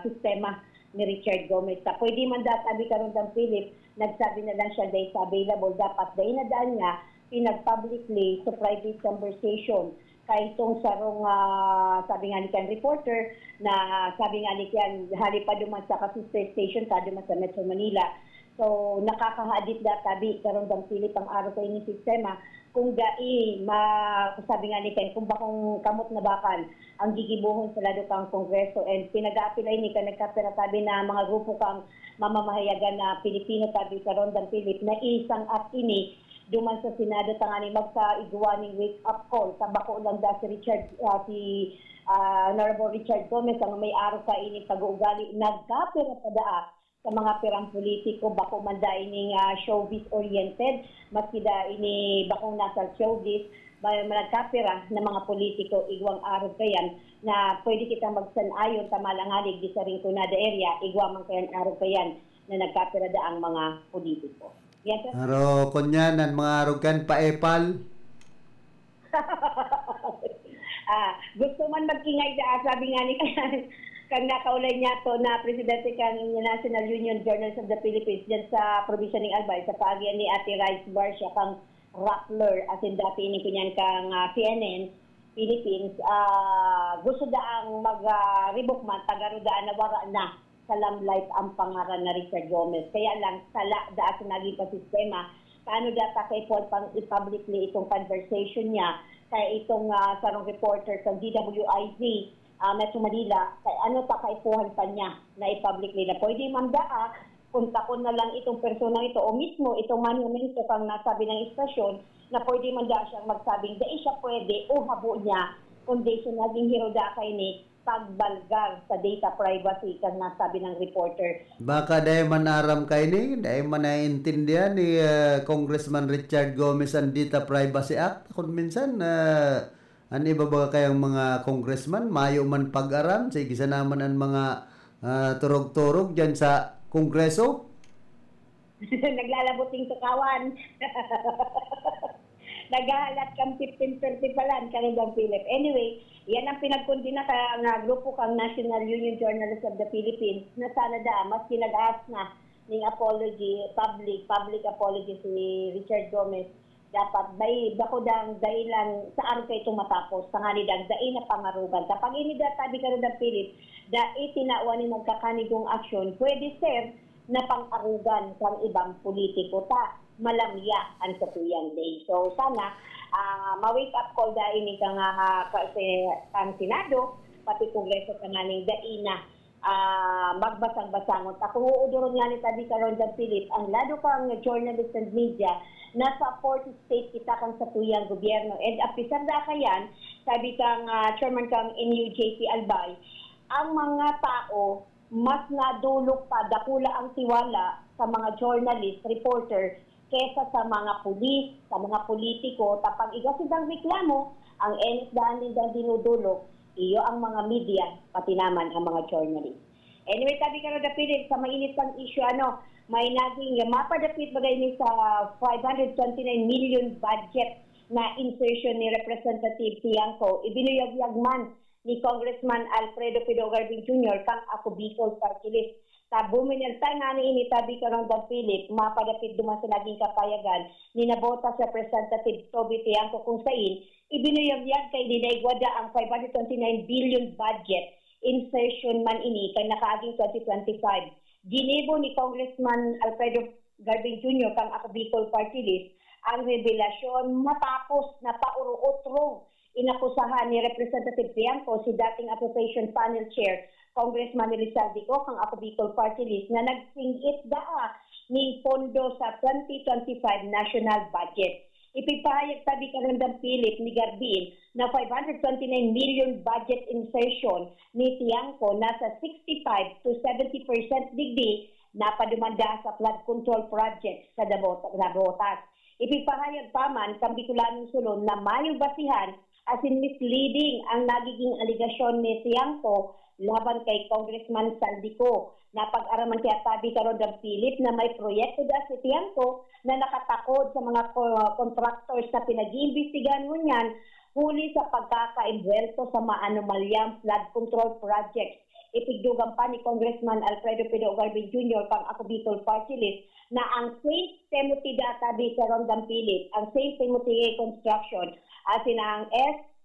sistema ni Richard Gomez. Sa pwede man data bi karon da Philip nagsabi na lang siya dahil sa available dapat dahil na daan niya pinag-publicly sa private conversation kay itong sarong sabi nga ni kan reporter na sabi nga ni kan hali pa duman sa sister station ta duman sa Metro Manila. So nakakahadit data bi karon dang Philip ang araw kay ni sistema kung sabi nga ni kan kung bakong kamot na bakal ang gigibuhon sa lado kang kongreso and pinag-aapilay ni kan nagkapiratabi na mga grupo kang mamamahayagan na Pilipino tabi karon dang Philip na isang at ini duman sa Senado tangani magkaiguan ning wake up call sa bako lang da si Honorable Richard Gomez ang may araw ka ini pag-uugali nagkapira padaa sa mga pirang politiko bako man da ining showbiz oriented maski da ini bakong nasa showbiz nagkapira na mga politiko igwang araw kayan na pwede kita magsanayon sa malangalig di sa Rinconada area igwang man kayan araw kayan na nagkapira da ang mga politiko. Yes, sir. Aro kunyan ang mga arugan paepal. Gusto man magkingay da sabi nga ni kang nakaulay niya to na presidente kang National Union Journalists of the Philippines diyan sa probinsya ng Albay sa paagyan ni Ate Rice Barcia kang Rappler as in dati ini kunyan kang CNN Philippines gusto daang mag-rebook man tagarudaan na wara na sa lamlight ang pangaran na Richard Gomez. Kaya lang, sala daan sa naging pasistema, paano data kay Paul pang i-publicly itong conversation niya, kaya itong sarong reporter sa DWIZ, Metro Manila, kaya ano pa kaipuhan pa niya na i-publicly na pwede mamdaa, punta ko na lang itong persona ito o mismo itong monumento kang nasabi ng istasyon na pwede manda siyang magsabing dahil siya pwede o habo niya kundi siya naging hero da kay ni pagbalgar sa data privacy kang nasabi ng reporter. Baka dahil manaram kayo dahil manaintindihan ni Congressman Richard Gomez ang Data Privacy Act. Kung minsan, ano iba ba kayang mga congressman, mayo man pag-aram, sige sa naman ang mga turog-turog dyan sa kongreso? Naglalabuting tukawan. Naghahalat kang 15-30 palan kanang Philip. Anyway, yan ang pinagkundi na nga grupo kang National Union Journalists of the Philippines na sana mas kinag-ask na ng apology, public apology si Richard Gomez. Dapat bako dang dahilan sa araw kayo itong matapos. Tangani dang dahi na pangarugan. Kapag ini tabi ka rin ng Philip, dahi tinawa ni magkakanigong aksyon, pwede sir na pang-arugan kang ibang politiko ta. Malamya ang katuyang day. So sana ma-wake up call dahil ni kang Senado pati Kongreso kananing daina magbasang-basangon. Ako uuduron nga ni tabi karon dang Philip ang lado kang journalist and media nasa 40 state kita kang sa tuyang gobyerno and apisar da kayan sabi kang chairman kang NUJP Albay ang mga tao mas nadulog pa dakula ang tiwala sa mga journalist, reporter kesa sa mga pulis, sa mga politiko, tapang igasidang reklamo, ang daan din dinudulog, iyo ang mga media, pati naman ang mga journalist. Anyway, tabi ka na Philip, sa mainit kang issue, may naging mapadapit bagay ni sa 529 million budget na insertion ni Representative Tiangco. Ibinuyag man ni Congressman Alfredo Pido Garbin Jr. kang ako Bicol Party List. Sa buminilta nga ni initabi karong Philip, mapadapit duman sa naging kapayagan ni nabota sa Representative Toby Tiangco kung sain, ibinuyag kay Dinaygwada ang 529 billion budget insertion man ini kay nakaaging 2025. Ginebo ni Congressman Alfredo Garbin Jr. kang ako Bicol Party List ang revelasyon matapos na pauruotrong inakusahan ni Representative Tiangco si dating Appropriation Panel Chair Congressman Elizalde ko kang ako Bicol Party List na nagsingit ni pondo sa 2025 national budget. Ipipahayag tabi karandang Philip ni Garbin na 529 million budget insertion ni Tiangco nasa 65 to 70% digdi na padumanda sa flood control project sa Dabotas. Ipipahayag pa man kang Bicolanong Sulon na mayong basihan as in misleading ang nagiging aligasyon ni Tiangco laban kay Congressman Saldico na pag-araman kaya tabi karon ng Philip na may proyekto si Tiangco na nakatakod sa mga contractors na pinag-iimbestigahan niyan huli sa pagkakaimbuelto sa maanomalyang flood control projects. Ipigdugan pa ni Congressman Alfredo Pido Garbin Jr. pang ako Bicol Party List na ang St. Timothy Databi karon ng Philip, ang St. Timothy Construction at ang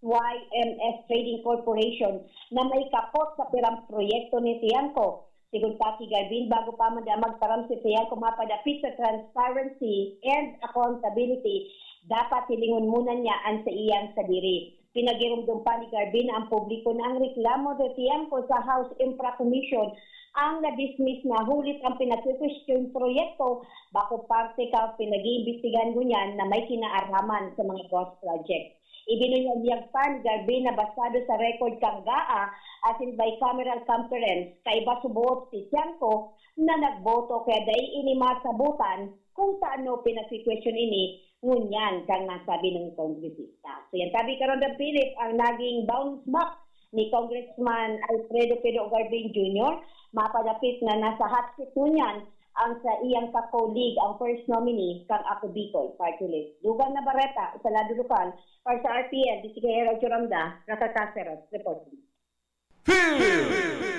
YMS Trading Corporation na may kapot sa pirang proyekto ni Tiangco. Sigun pa si Garbin, bago pa man magtaram si Tiangco mapadapit sa transparency and accountability, dapat hilingon muna niya ang sa iyang sadiri. Pinagirumdum pa ni Garbin ang publiko na ang reklamo ni Tiangco sa House Infra Commission ang na-dismiss na hulit ang pinag-question proyekto bako parte ka pinag-iimbestigahan niyan na may kinaarhaman sa mga ghost project. Ibinunyag pa ni Garbin na basado sa record kang GAA as in bicameral conference kay basubuot si Tiangco na nagboto kaya dahil ini masabutan kung saan pinag-question ini ngunyan kang nasabi ng kongresista. So yan tabi karon ng Philip ang naging bounce back ni Congressman Alfredo Pido Garbin Jr. mapadapit na nasa hot seat ngunyan ang sa iyang ka-colleague, ang first nominee, kang ako Bicol Party List. Dugang na Barreta, sa lado lokal, para sa RPN, di si Kaya Radyo Ramda, Rakataseros, reporting.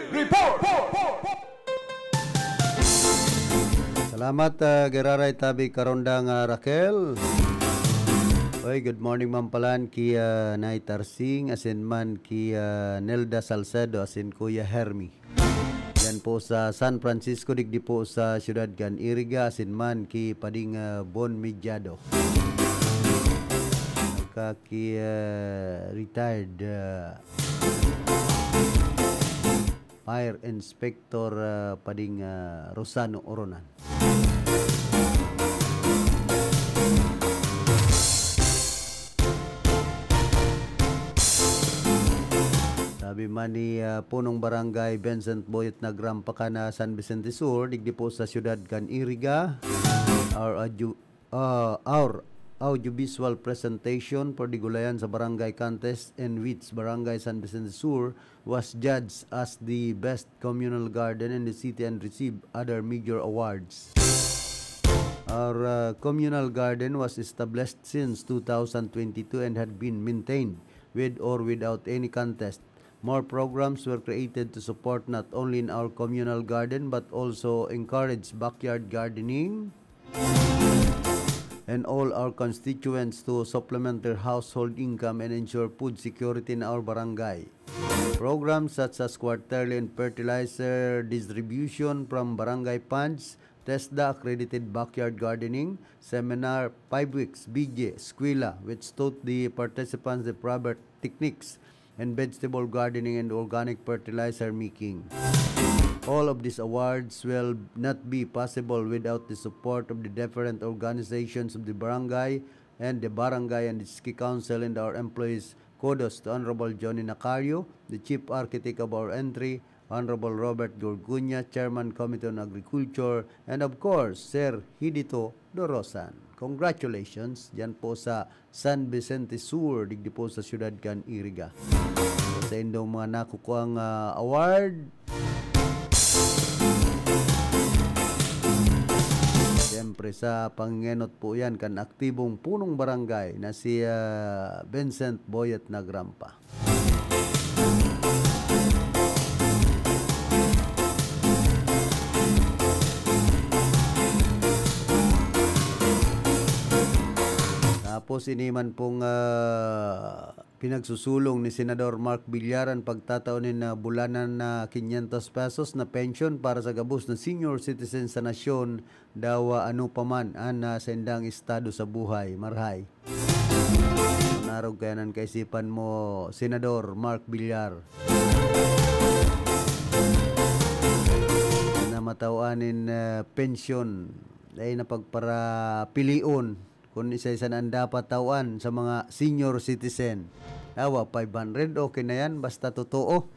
Report! Salamat, Geraray Tabi Karondang Raquel. Oy, good morning mampalan ki Nay Tarsing, asin man ki Nelda Salcedo, asin Kuya Hermi. Yan po sa San Francisco, digdi po sa Ciudad Gan Iriga, asin man ki Pading Bon Midyado. Ki retired Fire Inspector Pading Rosano Oronan. Sabi man ni punong barangay Vincent Boyet nagrampa ka na San Vicente Sur, digdi po sa Ciudad Gan Iriga. Our audiovisual presentation for the Gulayan sa Barangay Cantes in which Barangay San Vicente Sur was judged as the best communal garden in the city and received other major awards. Our communal garden was established since 2022 and had been maintained with or without any contest. More programs were created to support not only in our communal garden but also encourage backyard gardening and all our constituents to supplement their household income and ensure food security in our barangay. Programs such as quarterly and fertilizer distribution from barangay funds, TESDA accredited backyard gardening, seminar, 5 weeks, BJ, Eskwela, which taught the participants the proper techniques and vegetable gardening and organic fertilizer making. All of these awards will not be possible without the support of the different organizations of the barangay and the barangay and the city council and our employees. Kudos to Honorable Johnny Nacario, the chief architect of our entry, Honorable Robert Gorgunya, Chairman Committee on Agriculture, and of course, Sir Hidito Dorosan. Congratulations dyan po sa San Vicente Sur, digdi po sa Ciudad Gan Iriga. So, sa indong mga nakukuhang award, Siyempre sa pangenot po yan kan aktibong punong barangay na si Vincent Boyet Nagrampa. Tapos iniman pong pinagsusulong ni Senador Mark Villaran pagtataunin na bulanan na 500 pesos na pension para sa gabos na senior citizen sa nasyon daw ano paman ang sendang estado sa buhay. Marhay. Narog kaya ng kaisipan mo, Senador Mark Villar. Na matawanin pension ay napagparapilion kung isa-isa na ang dapat tawan sa mga senior citizen. Awa, 500, okay na yan, basta totoo.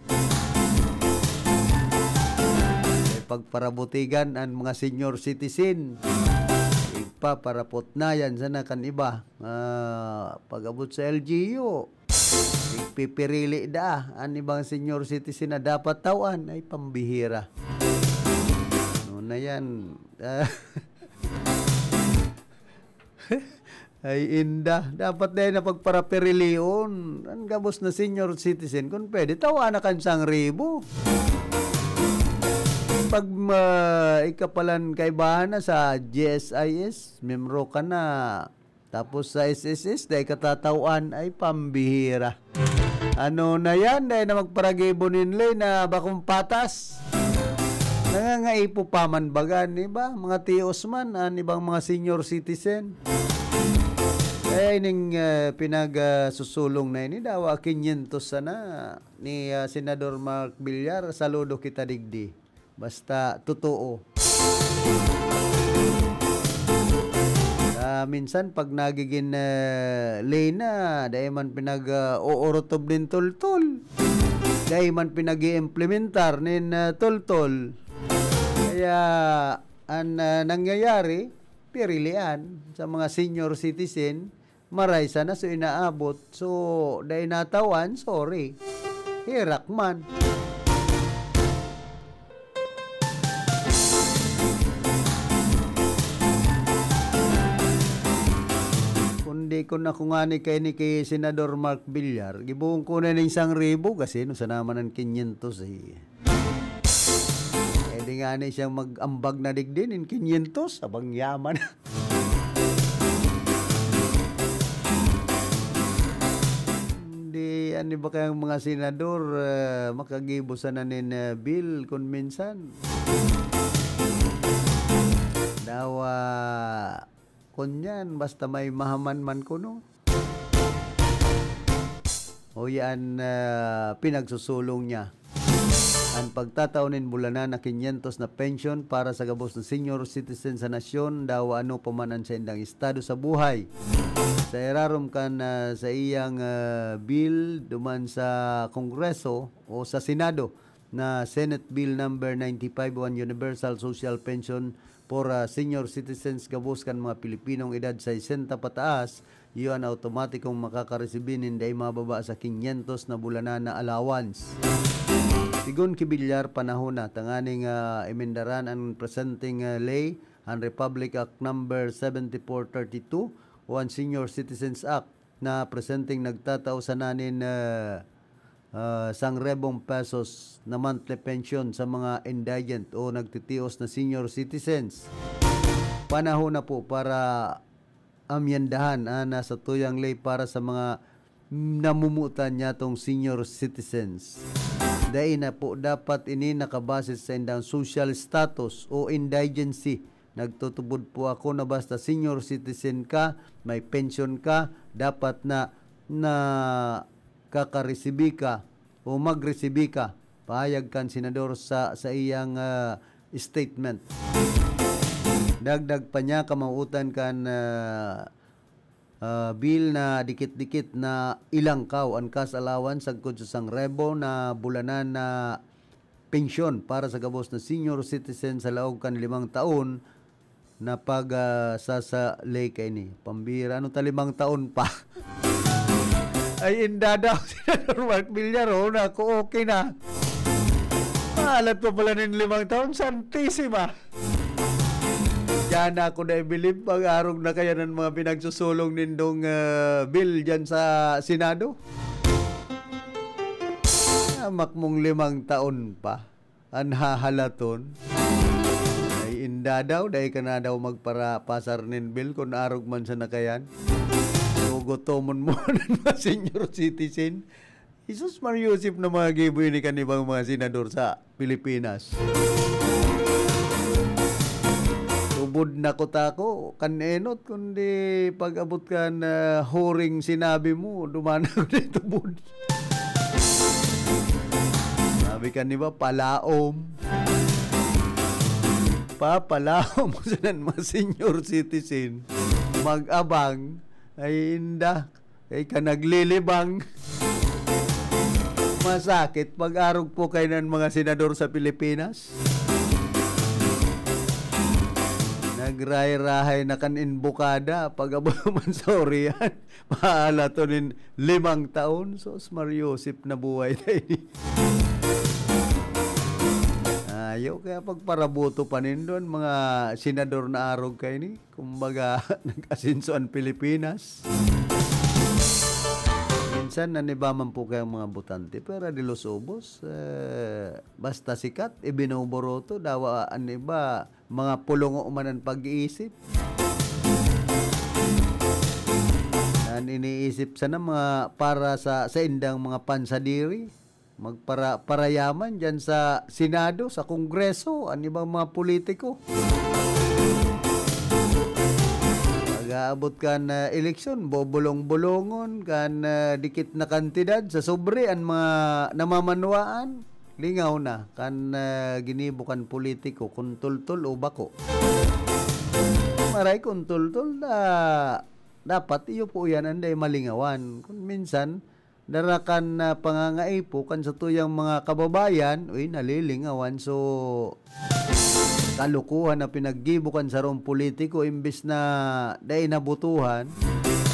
Pagparabutigan ang mga senior citizen, ipaparapot na yan sana kan iba. Pag-abot sa LGU, ipipirili da ang ibang senior citizen na dapat tawan, ay pambihira. Ano na yan? Ay inda, dapat din na pagparapiriliyon ang gabos na senior citizen kung pwede tawa na kansang ribo. Pag ikapalan kay bahana sa GSIS, memro ka na, tapos sa SSS dahil katatawan ay pambihira. Ano na yan dahil na magparagibonin na bakong patas. Nangangaipo paman bagan, iba? Mga tiyos man, ibang mga senior citizen. Kaya ining pinagsusulong na ini, dawa 500 sana ni Senador Mark Villar, saludo kita digdi. Basta totoo. Minsan pag nagiging lay na, dahil man pinag-oorotob din tol-tol. Dahil man pinag-i-implementar nin tol-tol. Kaya ang nangyayari, pirilian sa mga senior citizen, maray sana so inaabot. So, dahil natawan, sorry. Hirak man. Kundi ko na kung ani kay ni kay Senador Mark Villar, gibuong ko na ng 1,000 kasi no sa naman ng 500 eh. Hindi nga na siyang mag-ambag na digdin in 500, abang yaman. Hindi, ano ba kayang mga senador makagibusan na nin bill kung minsan? Dawa, kunyan, basta may mahaman man ko, no? O yan, pinagsusulong niya. Ang pagtataunin bulanan na 500 na pension para sa gabos ng senior citizen sa nasyon daw ano pamanan sa indang estado sa buhay. Sa irarom kan sa iyang bill duman sa Kongreso o sa Senado na Senate Bill number 95 on Universal Social Pension for senior citizens gabos kan mga Pilipinong edad sa 60 pataas, iyon automatikong makakaresibin hindi mababa sa 500 na bulanan na allowance. Sigun kibilyar panahon na tanganing emendaran ang presenting lay ang Republic Act number 7432 o ang Senior Citizens Act na presenting nagtatao sa nanin 1,000 pesos na monthly pension sa mga indigent o nagtitios na senior citizens. Panahon na po para amyendahan na sa tuyang lay para sa mga namumutan niya tong senior citizens. Dahil na po dapat ini nakabase sa indang social status o indigency. Nagtutubod po ako na basta senior citizen ka, may pension ka, dapat na kakaresibi ka o magresibi ka. Pahayag kan senador sa iyang statement. Dagdag pa niya kamauutan kan bill na dikit-dikit na ilang kaw ang cash allowance sagkod sa 1,000 na bulanan na pensyon para sa gabos na senior citizen sa laog kan 5 taon na pag sa lay kay ni pambira ano ta 5 taon pa. Ay inda daw Senador Mark Villar na ako okay na. Alat pa pala ng 5 taon, santisima. Yan ako na ibilib pag-arog na kaya ng mga pinagsusulong nindong bill dyan sa Senado. Amak mong 5 taon pa. Anhahalaton. Ay inda daw, dahil ka na daw magpara pasar nin bill kung arog man sa nakayan. Gutomon mo ng mga senior citizen. Jesus Mariusip na mga giboy ni kanibang mga senador sa Pilipinas. Tubod na ko tako, kanenot, kundi pag-abot ka na huring sinabi mo, dumana ko na tubod. Sabi ka niba, palaom. Palaom mo sa mga senior citizen. Mag-abang, ay inda, ay ka naglilibang. Masakit pag-arog po kayo ng mga senador sa Pilipinas. Nagray-rahay na kaninbukada pag-abot man sa oriyan. Mahala to nin 5 taon. So, Mariusip na buhay tayo. Ayaw kaya pagparabuto pa nin doon mga senador na arog kayo ni. Kumbaga, nag-asinso ang Pilipinas. Minsan nanibaman po kayong mga butante pero di Los Ubos basta sikat ibinoboroto dawa iba mga pulong umanan pag-iisip yan iniisip sana mga para sa indang mga pansadiri parayaman dyan sa Senado sa Kongreso ang ibang mga politiko. Pag-aabot ka na eleksyon, bobulong-bulongon, kan dikit na kantidad sa sobre ang mga namamanwaan, lingaw na, kan ginibukan politiko, kung tultul o bako. Maray kung tultul na dapat iyo po yan anday malingawan. Kung minsan, darakan na pangangaipo kan sa tuyang mga kababayan, uy, nalilingawan. So, kalukuhan na pinaggibukan sa rong politiko imbis na dahil nabutuhan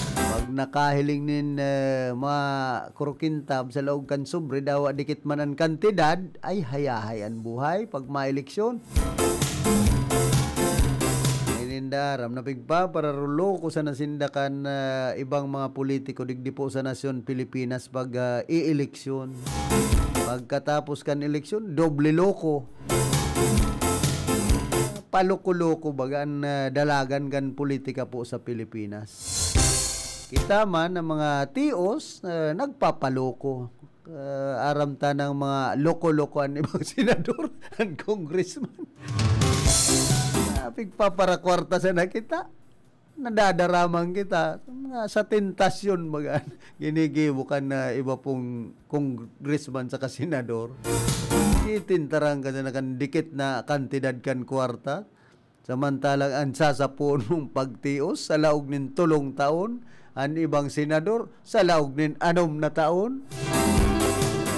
pag nakahiling nin mga kurukintab sa loob kan sobre daw dikit man ang kantidad ay hayahayan buhay pag maeleksyon inindaram na pigpa para rulo ko sa nasindakan ibang mga politiko digdi po sa nasyon Pilipinas pag i-eleksyon pagkatapos kan eleksyon doble loko paloko-loko bagan dalagan gan politika po sa Pilipinas. Kita man ng mga tios nagpapaloko. Aramta ng mga loko-lokoan ibang senador at congressman. Pigpaparakwarta sa nakita. Nadadaramang kita. Sa tentasyon bagan. Ginigibukan na iba pong congressman sa kasenador. Itintarang ka na kan dikit na kantidad kan kwarta samantalang ang sasapon mong pagtios sa laog nin 3 taon ang ibang senador sa laog nin 6 na taon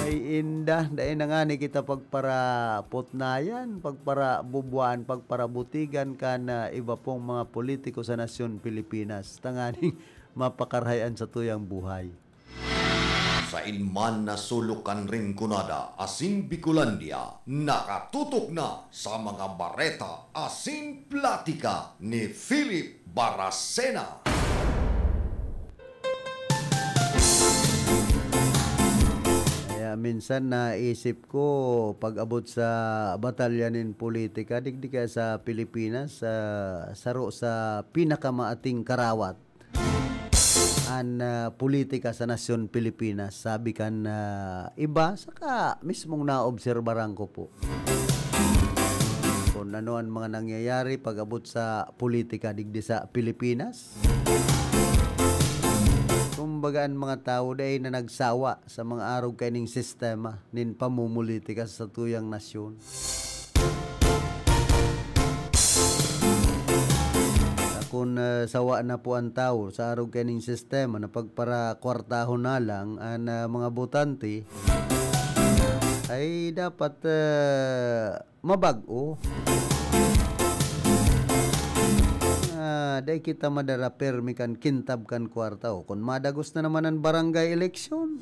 ay inda dahil na nga ni kita pagpara putnayan pagpara bubuan pagpara butigan ka na iba pong mga politiko sa nasyon Pilipinas tanganing mapakarhayan sa tuyang buhay. Sa inman na sulukan ring kunada, asin Bicolandia, nakatutok na sa mga bareta, asin platika ni Philip Baracena. Kaya minsan naisip ko pag-abot sa batalyanin politika, digdi kaya sa Pilipinas, saro sa pinakamaating karawat. An politika sa nasyon Pilipinas sabi kan iba saka mismong naobserbaran ko po kung ano ang mga nangyayari pag-abot sa politika digdi sa Pilipinas kumbaga ang mga tao dahil na nagsawa sa mga araw kaining sistema nin pamumulitika sa tuyang nasyon. Kung sawa na po ang tao sa araw kaning sistema na pagpara kwartaho na lang ang mga botante ay dapat mabag-o. Dahil kita madara permi kan kintab kan kwartaho. Kung madagos na naman ang barangay eleksyon,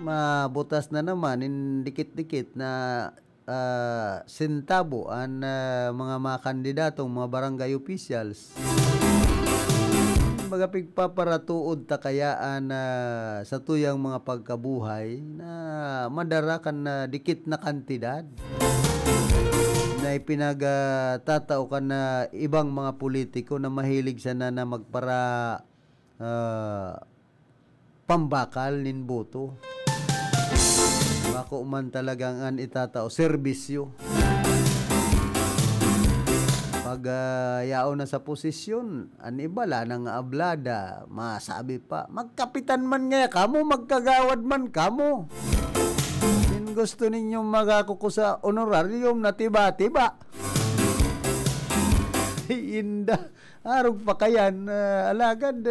mabutas na naman in dikit-dikit na sentabo ang mga kandidatong mga barangay officials. Mga pigpaparatuod takayaan sa tuyang mga pagkabuhay na madarakan na dikit na kantidad na ipinagtatao ka na ibang mga politiko na mahilig sana na magpara pambakal nin boto. Bako man talagang an itatao serbisyo. Pag yaon na sa posisyon, an ibala nang ablada, masabi pa, magkapitan man nga kamo, magkagawad man kamo. Din gusto ninyong magakuko sa honorarium na tiba-tiba. Inda, arog pa kayan, alagad,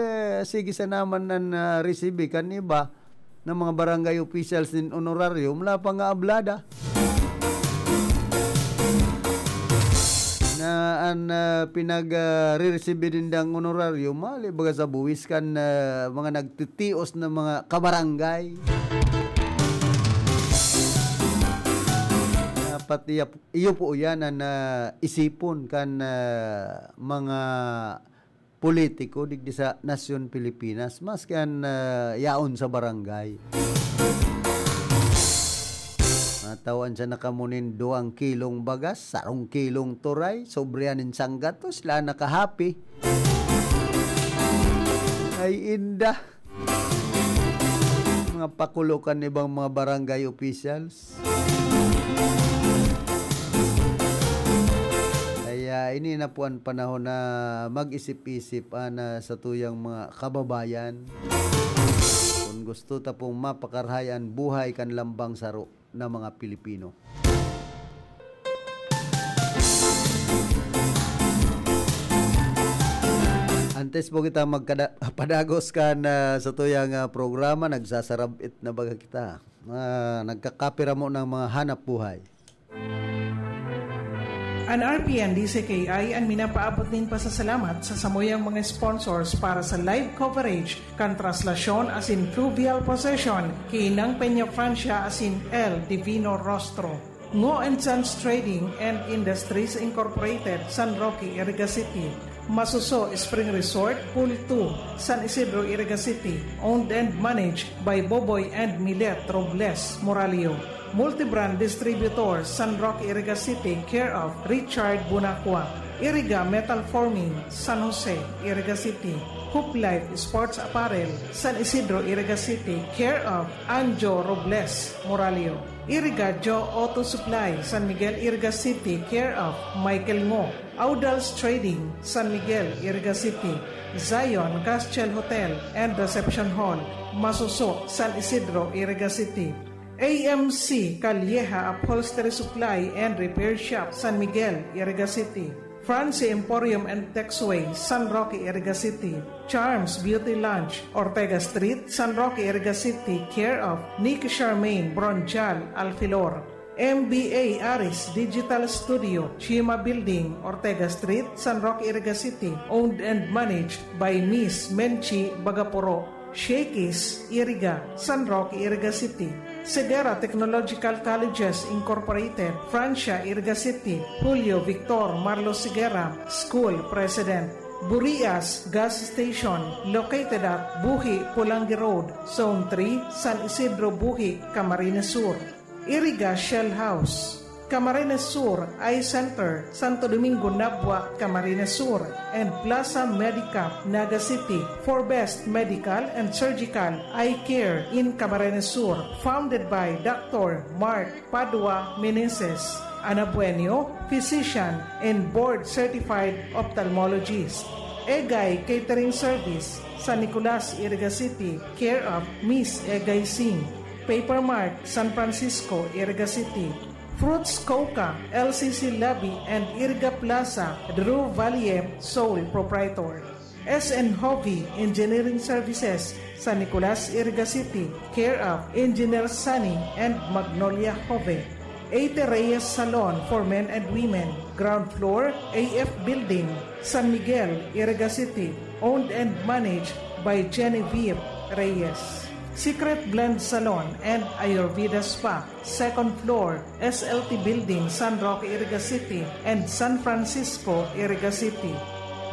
sige sa naman nan resibi kan iba ng mga barangay officials din honorarium, wala pa nga ablada. Na ang pinag-re-receive din ng honorarium, mali baga sa buwis kan mga nagtitios na mga kabarangay. Dapat iyo po yan na isipon kan mga politiko digdi sa Nasyon Pilipinas, mas kan yaon sa barangay. Tawan siya nakamunin 2 kilong bagas, 1 kilong turay, sobreanin sanggatos, sila nakahappy. Ay inda. Mga pakulukan ibang mga barangay officials. Kaya ini na po ang panahon na mag-isip-isip sa tuyang mga kababayan. Kung gusto ta pong mapakarhayan buhay kan lambang saro na mga Pilipino. Antes po kita magpadagos kan sa tuyang programa, nagsasarabit na baga kita. Nagkakapira mo ng mga hanap buhay. Ang RPN DCKI ang minapaabot din pasasalamat sa samuyang mga sponsors para sa live coverage kan traslasyon as in fluvial possession kinang Peña Francia as in El Divino Rostro. Ngo & Sons Trading and Industries Incorporated, San Roque, Iriga City. Masuso Spring Resort, Pool 2, San Isidro, Iriga City. Owned and managed by Boboy and Milet Robles, Moralio. Multibrand Distributor, San Roque, Iriga City, care of Richard Bunacua. Iriga Metal Forming, San Jose, Iriga City. Hoop Life Sports Apparel, San Isidro, Iriga City, care of Anjo Robles, Moralio. Iriga Joe Auto Supply, San Miguel, Iriga City, care of Michael Ngo. Audals Trading, San Miguel, Iriga City. Zion Castiel Hotel and Reception Hall, Masuso, San Isidro, Iriga City. AMC Calleja Upholstery Supply and Repair Shop, San Miguel, Iriga City. Francie Emporium and Texway, San Roque, Iriga City. Charms Beauty Lounge, Ortega Street, San Roque, Iriga City, care of Nick Charmaine Bronjal Alfilor. MBA Aris Digital Studio, Chima Building, Ortega Street, San Roque, Iriga City, owned and managed by Miss Menchi Bagapuro. Shakey's, Iriga, San Roque, Iriga City. Segera Technological Colleges Incorporated, Francia, Iriga City. Julio Victor Marlo Segera, School President. Burias Gas Station, located at Buhi, Pulangi Road, Zone 3, San Isidro, Buhi, Camarines Sur. Iriga Shell House, Camarines Sur Eye Center, Santo Domingo, Nabua, Camarines Sur, and Plaza Medicap, Naga City, for best medical and surgical eye care in Camarines Sur, founded by Dr. Mark Padua Meneses, Ana Bueno, physician and board-certified ophthalmologist. Egay Catering Service, San Nicolas, Iriga City, care of Miss Egay Singh. Papermark, San Francisco, Iriga City. Fruits Coca, LCC Lobby and Iriga Plaza, Drew Valier, sole proprietor. SN Hobby Engineering Services, San Nicolas, Iriga City, care of Engineer Sunny and Magnolia Hove. Ate Reyes Salon for men and women, ground floor, AF Building, San Miguel, Iriga City, owned and managed by Genevieve Reyes. Secret Blend Salon and Ayurveda Spa, second floor, SLT Building, San Roque, Iriga City, and San Francisco, Iriga City.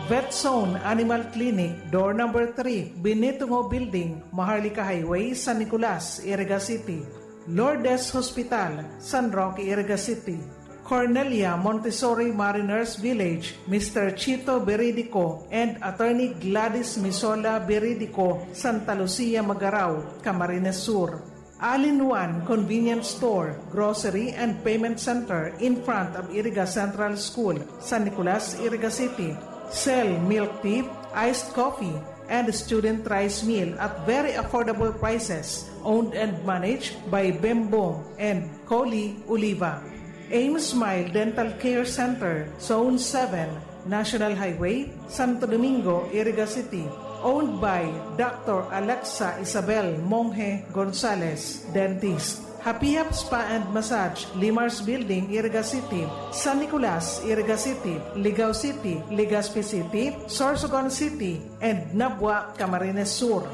Vet Zone Animal Clinic, door number 3, Benito Ho Building, Maharlika Highway, San Nicolas, Iriga City. Lourdes Hospital, San Roque, Iriga City. Cornelia Montessori Mariners Village, Mr. Chito Beridico and Attorney Gladys Misola Beridico, Santa Lucia, Magarao, Camarines Sur. All-in-One Convenience Store, Grocery and Payment Center in front of Iriga Central School, San Nicolas, Iriga City. Sell milk tea, iced coffee, and student rice meal at very affordable prices. Owned and managed by Bembo and Coli Oliva. Aim Smile Dental Care Center, Zone 7, National Highway, Santo Domingo, Iriga City. Owned by Dr. Alexa Isabel Monge Gonzalez, Dentist. Happy Hap Spa and Massage, Limars Building, Iriga City. San Nicolas, Iriga City. Ligao City, Legazpi City, Sorsogon City, and Nabwa, Camarines Sur.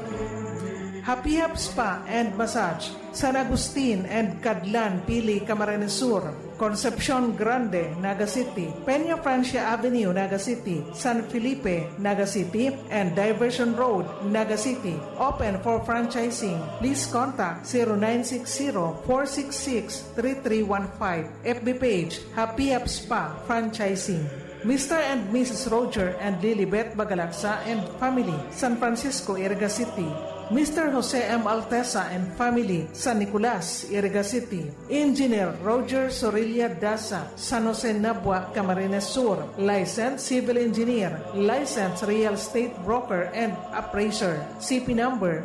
Happy Hap Spa and Massage, San Agustin and Cadlan, Pili, Camarines Sur. Concepcion Grande, Naga City. Peña Francia Avenue, Naga City. San Felipe, Naga City. And Diversion Road, Naga City. Open for franchising. Please contact 0960-466-3315. FB page, Happy Hap Spa Franchising. Mr. and Mrs. Roger and Lilibet Bagalaksa and family, San Francisco, Iriga City. Mr. Jose M. Altesa and family, San Nicolas, Iriga City. Engineer Roger Sorilla Dasa, San Jose Nabua, Camarines Sur. Licensed Civil Engineer, Licensed Real Estate Broker and Appraiser. CP number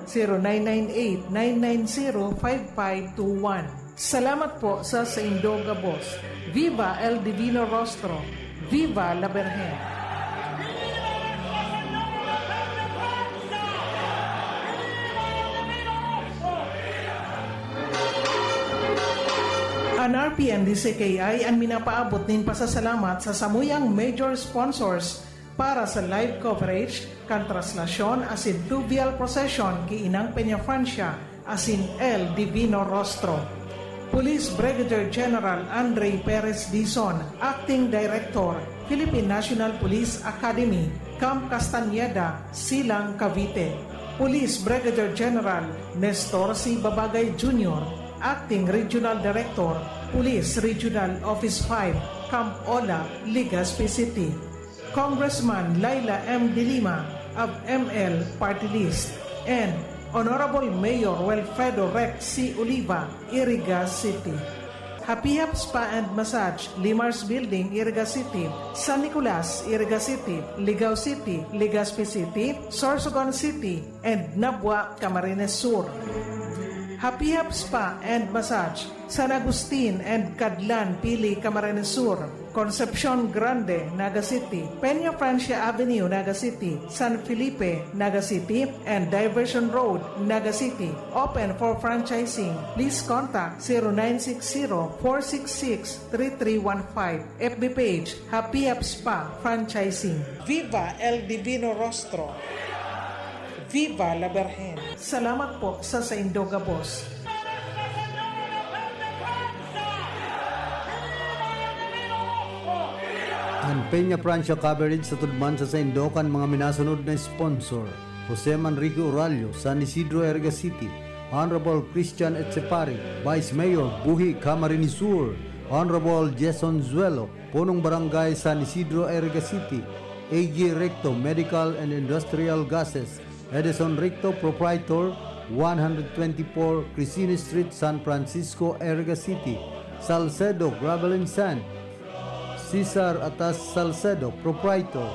0998-990-5521. Salamat po sa Indoga Boss. Viva El Divino Rostro. Viva la Virgen. An RPN DCKI ang minapaabot din pasasalamat sa samuyang major sponsors para sa live coverage kan traslasyon asin fluvial procession ki Inang Peña Francia asin El Divino Rostro. Police Brigadier General Andre Perez Dizon, Acting Director, Philippine National Police Academy, Camp Castañeda, Silang, Cavite. Police Brigadier General Nestor C. Babagay Jr., Acting Regional Director, Police Regional Office 5, Camp Ola, Legazpi City. Congressman Laila M. De Lima of ML Party List, and Honorable Mayor Wilfredo Rex C. Oliva, Iriga City. Happy Hap Spa and Massage, Limars Building, Iriga City. San Nicolas, Iriga City. Ligao City, Legazpi City, Sorsogon City, and Nabwa, Camarines Sur. Happy Hap Spa and Massage, San Agustin and Cadlan, Pili, Camarines Sur. Concepcion Grande, Naga City. Peña Francia Avenue, Naga City. San Felipe, Naga City. And Diversion Road, Naga City. Open for franchising. Please contact 0960-466-3315. FB page, Happy Hap Spa Franchising. Viva El Divino Rostro. Viva la Virgen. Salamat po sa Indoga Boss. Ang Peña Francia coverage sa tudman sa Indokan mga minasunod na sponsor: Jose Manrique Uralio, San Isidro, Iriga City. Honorable Christian Etsepari, Vice Mayor, Buhi, Camarines Sur. Honorable Jason Zuelo, Punong Barangay, San Isidro, Iriga City. AG Recto, Medical and Industrial Gases. Edison Recto, Proprietor, 124 Crisine Street, San Francisco, Iriga City. Salcedo, Gravel and Sand. Cesar Atas Salcedo, Proprietor.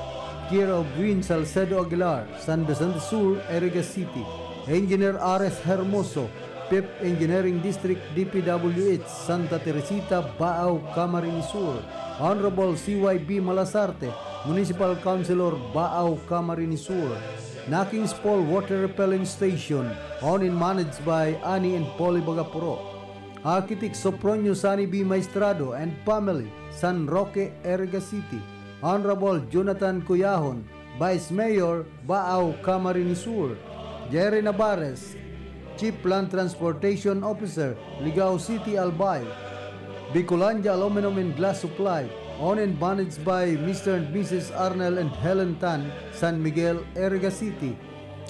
Care of Green Salcedo Aguilar, San Vicente Sur, Iriga City. Engineer R.S. Hermoso, PIP Engineering District, DPWH, Santa Teresita, Baao, Camarines Sur. Honorable CYB Malasarte, Municipal Councilor, Baao, Camarines Sur. Nakings Paul Water Repelling Station, owned and managed by Ani and Polly Bagapuro. Architect Sopronio Sani B. Maestrado and family, San Roque, Iriga City. Honorable Jonathan Cuyahon, Vice Mayor, Baao, Camarines Sur. Jerry Navarez, Chief Plant Transportation Officer, Ligao City, Albay. Bicolandia Aluminum and Glass Supply, owned and managed by Mr. and Mrs. Arnel and Helen Tan, San Miguel, Eriga City.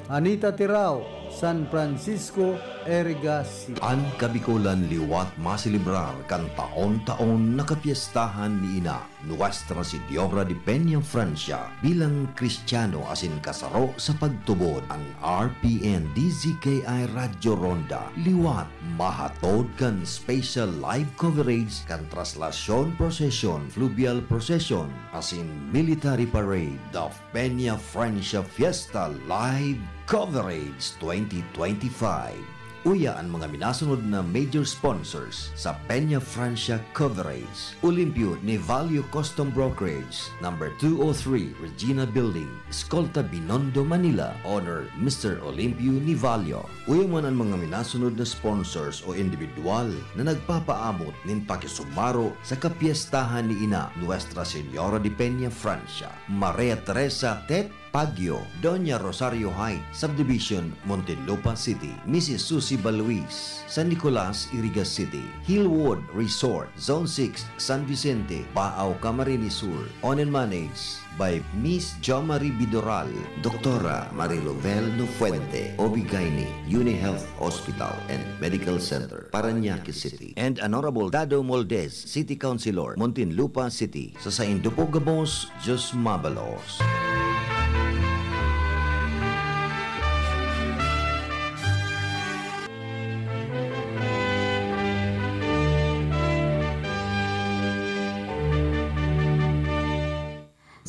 Anita Tirao, San Francisco, Eriga City. Ang Kabikulan liwat masilibrar kan taon-taon nakapiestahan ni Ina Nuestra Señora de Peña Francia bilang Kristiyano asin kasaro sa pagtubod. Ang RPN DZKI Radio Ronda liwat mahatod kan special live coverage kan traslasyon procession, fluvial procession asin military parade. The Peña Francia Fiesta Live Coverage 2025. Uya ang mga minasunod na major sponsors sa Peña Francia Coverage. Olimpio Nevalio Custom Brokerage, number 203 Regina Building, Escolta Binondo, Manila. Owner Mr. Olimpio Nevalio. Uya man ang mga minasunod na sponsors o individual na nagpapaamot nin pakisumaro sa kapiestahan ni Ina Nuestra Señora de Peña Francia. Maria Teresa Tet Pagyo, Doña Rosario Heights, Subdivision, Montelupa City. Mrs. Susie Baluis, San Nicolas, Irigas City. Hillwood Resort, Zone 6, San Vicente, Baaw, Camarines Sur. Owned and managed by Miss Jo Marie Bidoral, Doktora Marilovel Nofuente, Obigaini, UniHealth Hospital and Medical Center, Parañaque City. And Honorable Dado Moldez, City Councilor, Montelupa City. Sa Indupo Gabos, Diyos Mabalos.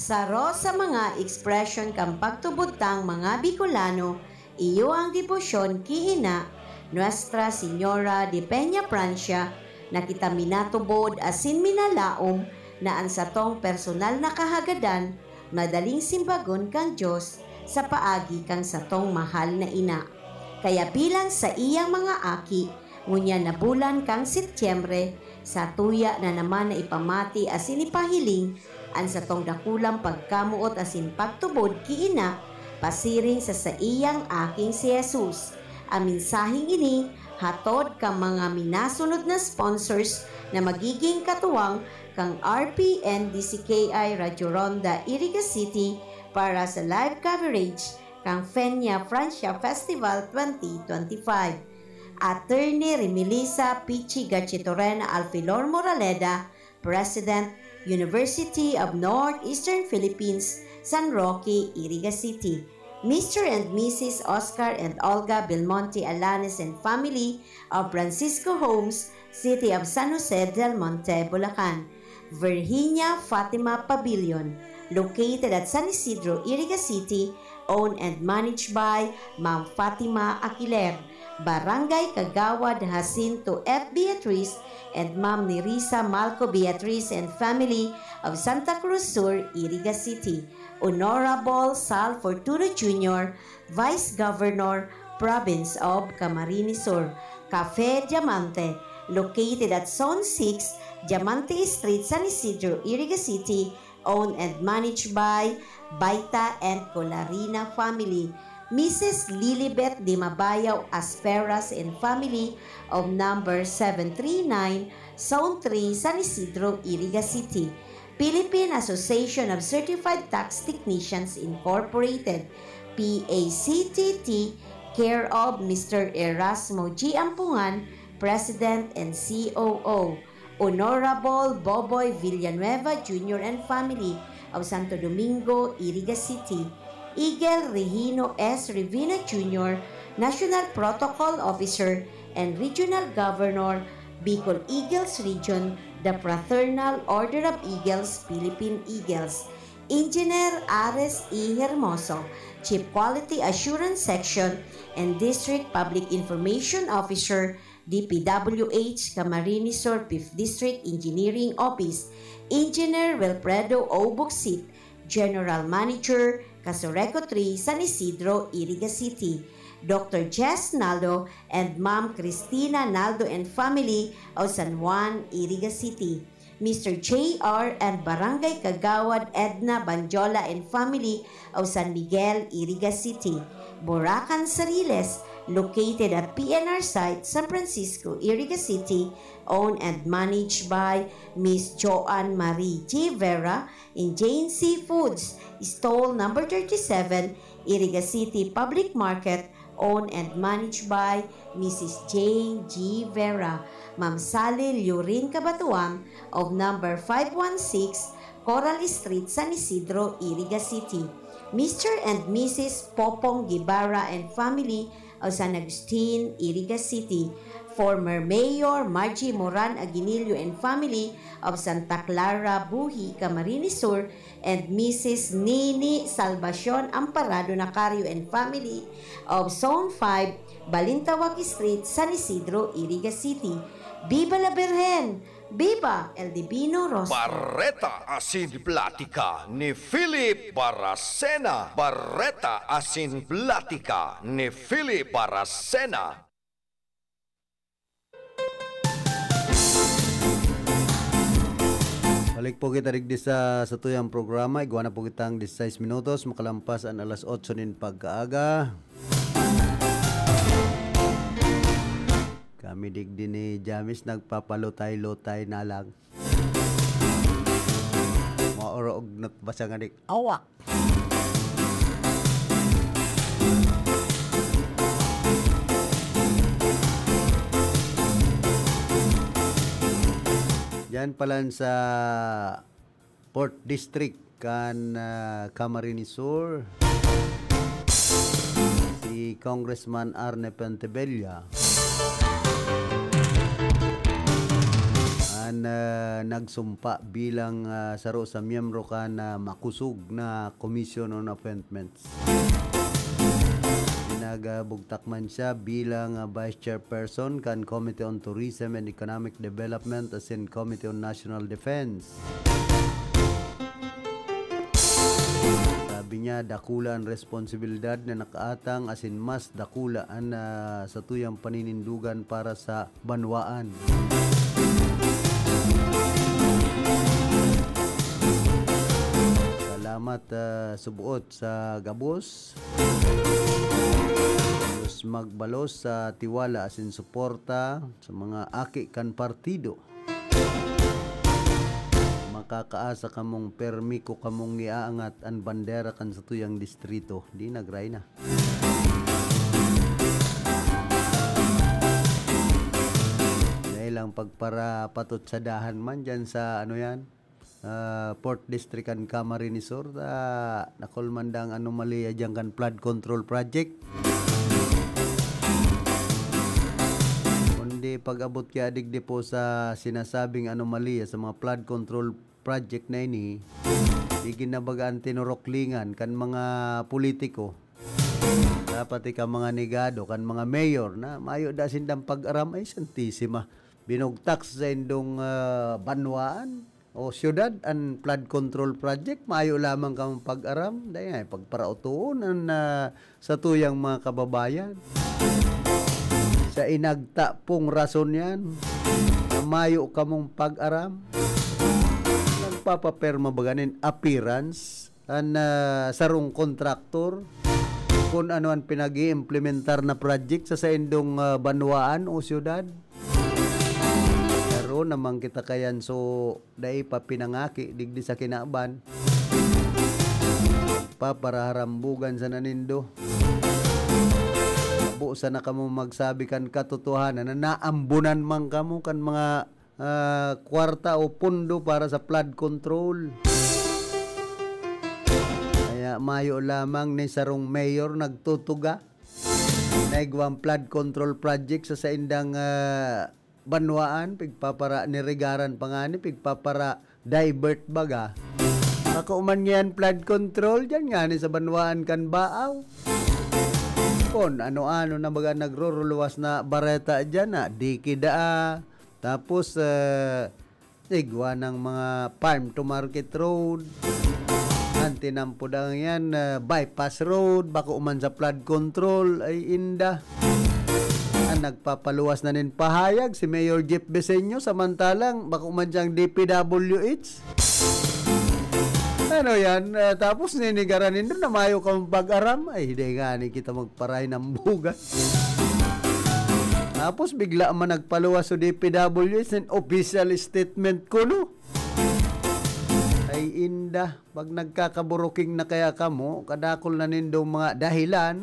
Saro sa mga ekspresyon kang pagtubutang mga Bicolano, iyo ang debosyon ki Ina Nuestra Señora de Peña Francia na kita minatubod asin minalaom na ang satong personal na kahagadan madaling simbagon kang Diyos sa paagi kang satong mahal na ina. Kaya bilang sa iyang mga aki, ngunya na bulan kang Setyembre, sa tuya na naman na ipamati asin ipahiling ang satong dakulang pagkamuot asin pagtubod ki Ina, pasiring sa iyang aking si Jesus. Ang mensaheng ini, hatod kang mga minasunod na sponsors na magiging katuwang kang RPN DZKI Radio Ronda, Irigas City para sa live coverage kang Peña Francia Festival 2025. Attorney Remilisa Pichi Gachitorena Alfilor Moraleda, President, University of Northeastern Philippines, San Roque, Irigas City. Mr. and Mrs. Oscar and Olga Belmonte Alanes and family of Francisco Homes, City of San Jose del Monte, Bulacan. Virginia Fatima Pavilion, located at San Isidro, Irigas City, owned and managed by Ma'am Fatima Aquiler. Barangay Kagawad Jacinto F. Beatriz and Ma'am Nerissa Malco Beatriz and family of Santa Cruz Sur, Irigas City. Honorable Sal Fortuna Jr., Vice Governor, Province of Camarines Sur. Cafe Diamante, located at Zone 6, Diamante Street, San Isidro, Irigas City, owned and managed by Baita and Colarina family. Mrs. Lilibet Di Mabayaw Asperas and family of number 739, Zone 3, San Isidro, Irigas City. Philippine Association of Certified Tax Technicians Incorporated, PACTT, care of Mr. Erasmo G. Ampungan, President and COO. Honorable Boboy Villanueva Jr. and family of Santo Domingo, Irigas City. Igel Regino S. Rivina Jr., National Protocol Officer and Regional Governor, Bicol Eagles Region, the Fraternal Order of Eagles, Philippine Eagles. Engineer Ares E. Hermoso, Chief Quality Assurance Section and District Public Information Officer, DPWH, Camarines Sur 5th District Engineering Office. Engineer Wilfredo O. Buxit, General Manager, Casureco 3, San Isidro, Irigas City. Dr. Jess Naldo and Ma'am Cristina Naldo and family of San Juan, Irigas City. Mr. J.R. and Barangay Kagawad Edna Banjola and family of San Miguel, Irigas City. Boracan Sariles, located at PNR site San Francisco, Iriga City, owned and managed by Miss Joanne Marie G. Vera in Jane Seafoods, stall number 37, Iriga City Public Market, owned and managed by Mrs. Jane G. Vera, Ma'am Sally Lurin Cabatuan of number 516 Coral Street, San Isidro, Iriga City. Mr. and Mrs. Popong Gibara and family of San Agustin, Iriga City. Former Mayor Margie Moran Aguinillo and family of Santa Clara, Buhi, Camarines Sur, and Mrs. Nini Salvacion Amparado Nacario and family of Zone 5, Balintawak Street, San Isidro, Iriga City. Viva la Virgen! Viva el Divino Rostro! Barreta asin plática ni Philip Baracena. Barreta asin plática ni Philip Baracena. Balik po kita rigdi sa tuyang programa. Igwa na po kitang 16 minutos. Makalampas ang alas 8 nin pagkaaga. Kami digdi ni Jamis nagpapalutay-lutay na lang. Maoroog na basa nga dik. Awak! Yan pala sa Port District kan Camarines Sur. Si Congressman Arne Pentebella nagsumpa bilang saro sa miyembro ka na makusog na Commission on Appointments. Nagbugtak man siya bilang Vice Chairperson kan Committee on Tourism and Economic Development as in Committee on National Defense. Sabi niya, dakula ang responsibilidad na nakaatang as in mas dakula ang sa tuyang paninindugan para sa banwaan. Salamat subuot sa gabos. Diyos magbalos sa tiwala as in suporta sa mga aki kan partido. Makakaasa kamong permiko kamong iaangat ang bandera kan sa tuyang distrito. Di nagray na. Dahil ang pagpara patot sa dahan man dyan sa ano yan, Port District and Camarines Sur, nakulmandang anomalya dyan kan flood control project. Kundi pag-abot kaya digdi po sa sinasabing anomalya sa mga flood control project na ini, iginabagaan tinuroklingan kan mga politiko, dapat ka mga negado kan mga mayor na mayo da sindang pag-aram ay santisima. Binugtak sa indong banwaan o syudad ang flood control project, mayo lamang kang pag-aram, dahil ay pagparautuon sa tuyang mga kababayan. Sa inagta pong rason yan, na mayo kamong pag-aram, nagpapaperma baganin appearance ang sarong kontraktor kung ano ang pinag-i-implementar na project sa indong banwaan o syudad. Namang kita kayan so dai pa pinangaki digdi sa kinaban paparaharambugan sa nanindo abo sana kamo magsabi kan katotohanan na naambunan man kamo kan mga kwarta o pundo para sa flood control. Kaya mayo lamang ni sarong mayor nagtutuga naigwang flood control project sa indang banwaan, pigpapara niregaran pangani, pigpapara divert baga. Makauman yan flood control dyan nga ni sa banwaan kan baaw. Kon ano-ano na baga nagroruluwas na bareta dyan na dikida. Tapos igwa ng mga farm to market road. Antinampudang yan bypass road, baka uman sa flood control ay inda. Nagpapaluwas na nin pahayag si Mayor Jeff Beseño, samantalang baka umadyang DPWH. Ano yan? Tapos ninigaran nito na mayo kang pag-aram. Ay, hindi nga ni kita magparay ng bugas. Tapos bigla man nagpaluwas sa DPWH and official statement ko, no? Ay inda, pag nagkakaburuking na kaya kamo, kadakol na nindo mga dahilan.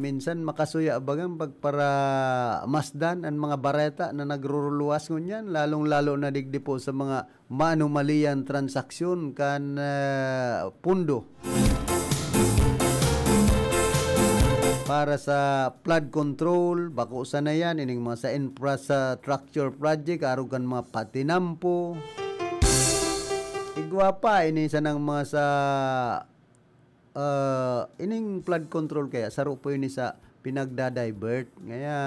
Minsan makasuya bagang pagpara masdan ang mga bareta na nagruruluwas ngunyan, lalong-lalo na digdi po sa mga maanumalian transaksyon kan pundo para sa flood control, bako sa na yan, ining mga sa infrastructure project, aron kan mga patinampo. Igwa pa, ini sa nang mga sa ining flood control kaya saro po ini sa pinagda-divert. Ngaya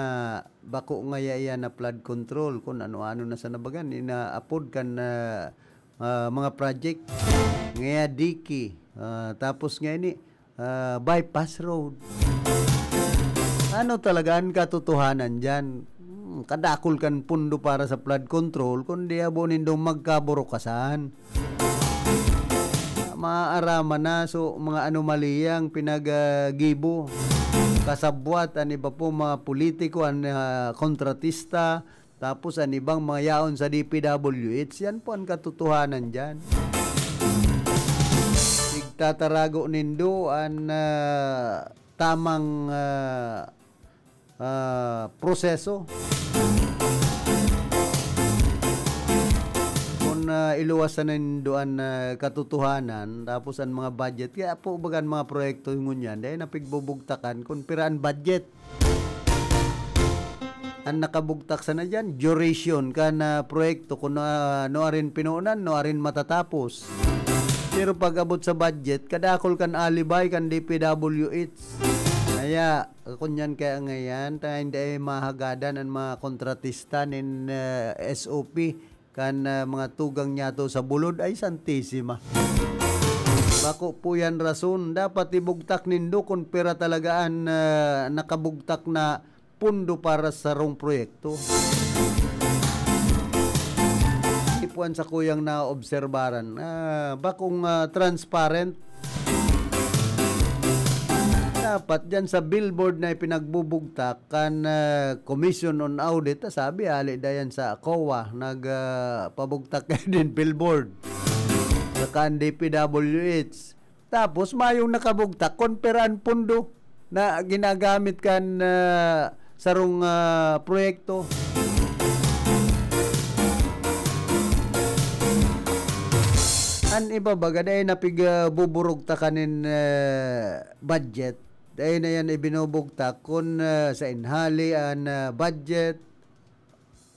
bako ngaya yan na flood control kung ano-ano na sa nabagan ina-upload kan mga project. Ngaya diki. Tapos nga ini bypass road. Ano talaga ang katotohanan dyan? Kadakol kan pundo para sa flood control kundi abonin daw magkaburokasan. Maarama na so mga anomaliyang pinag-gibo kasabwat ang iba po mga politiko ang kontratista tapos ang ibang mga yaon sa DPWH. Yan po ang katotohanan dyan. Igtatarago nindo ang tamang proseso. Iluwasan ng doan katotohanan tapos ang mga budget kaya po bagan mga proyekto ngunyan dahil napigbubugtakan kung piraan budget ang nakabugtak sa na dyan duration ka na proyekto kung no arin pinuunan no arin matatapos pero pag abot sa budget kadakol kan alibay kan DPWH kaya kunyan kaya ngayon tayo hindi mahagadan ang mga kontratista ng SOP kan mga tugang niya to sa bulod ay santisima. Bako po yan rason. Dapat ibugtak nindo kung pera talagaan nakabugtak na pundo para sa rong proyekto. Ipuan sa kuyang na obserbaran. Bakong transparent. Dapat dyan sa billboard na ipinagbubugtak kan Commission on Audit, sabi ali dayan sa COA nagpabugtak din billboard sa kan DPWH. Tapos mayong nakabugtak konperan pundo na ginagamit kan sarong proyekto. An iba baga dahil napigbuburugta kanin budget. Dahil na yan ibinubugtak kung sa inhali ang budget.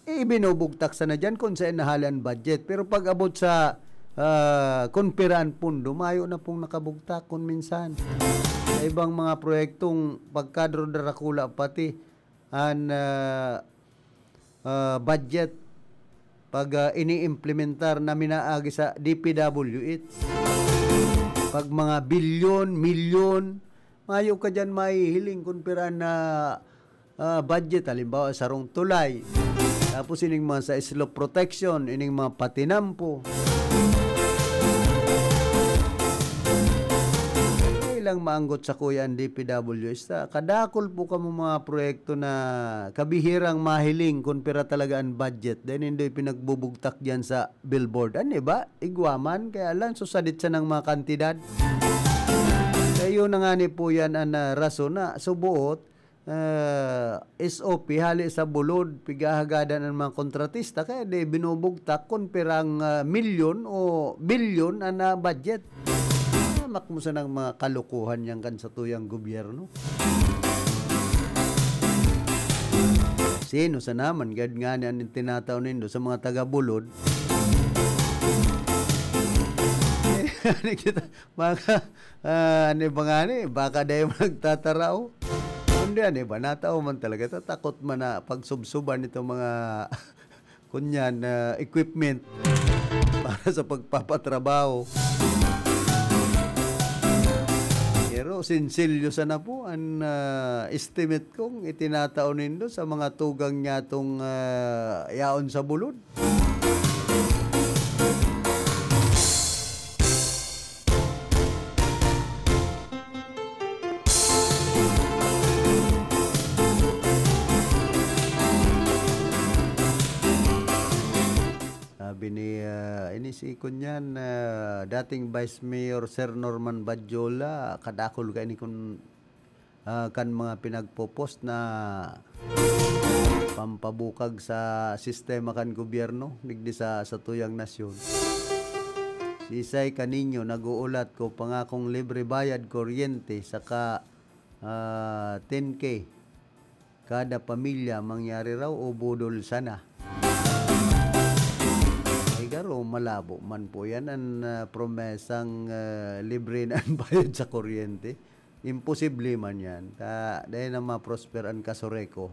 Ibinubugtak sa na dyan kung sa inhali ang budget. Pero pag abot sa konpiraan pundo, mayo na pong nakabugtak kung minsan. Sa ibang mga proyektong pagkadro darakula pati ang budget pag ini-implementar na minaagi sa DPWH. Pag mga bilyon, milyon, mayo ka dyan mahihiling kung pira na budget. Halimbawa, sarong tulay. Tapos ining mga sa slope protection, ining mga patinampo. Ilang maanggot sa kuya ang DPWH. Kadakol po ka mga proyekto na kabihirang mahiling kung pira talaga ang budget. Then hindi pinagbubugtak dyan sa billboard. Ano ba? Igwaman. Kaya lang susadit sa ng mga kantidad. Kaya na nga ni po yan ang rason na subuot SOP hali sa bulod pigahagadan ng mga kontratista kaya di binubugtak kung pirang milyon o bilyon ang budget. Makmusa ng mga kalukuhan yang kan sa tuyang gobyerno. Sino sa naman gad nga ni ang tinataw nindo sa mga taga-bulod. Baka ano ba nga ni baka dahil magtataraw. Hindi ano ba natao man talaga tatakot man na pagsubsuban itong mga kunyan equipment para sa pagpapatrabaho. Pero sinsilyo sana po ang estimate kong itinataon nindo sa mga tugang niya itong yaon sa bulod. si kunyan dating Vice Mayor Sir Norman Badjola kadakol kay ni kun kan mga pinagpo-post na pampabukag sa sistema kan gobyerno digdi sa tuyang nasyon. Si Isay kaninyo nag-uulat ko pangakong libre bayad kuryente saka 10K kada pamilya mangyari raw o budol sana. Ay garo malabo man po yan ang promesang libre na ang bayad sa kuryente. Imposible man yan. Dahil na ma-prosper ang kasoreko.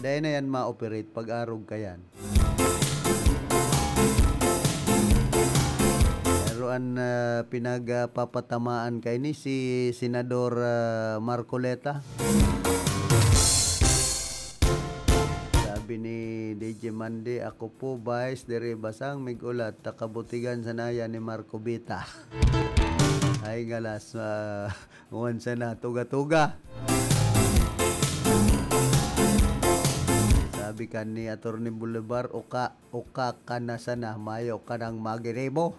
Dahil na yan ma-operate pag-arog ka yan. Pero ang pinagpapatamaan kay ni si Senador Marcoleta. Sabi ni DJ Mande, ako po Vice Dere Basang migulat takabutigan sanaya ni Marco Bita. Ay ngalas onsa na tuga-tuga. Sabi kan ni Attorney Boulevard uka ka na sana mayo ka ng magirebo.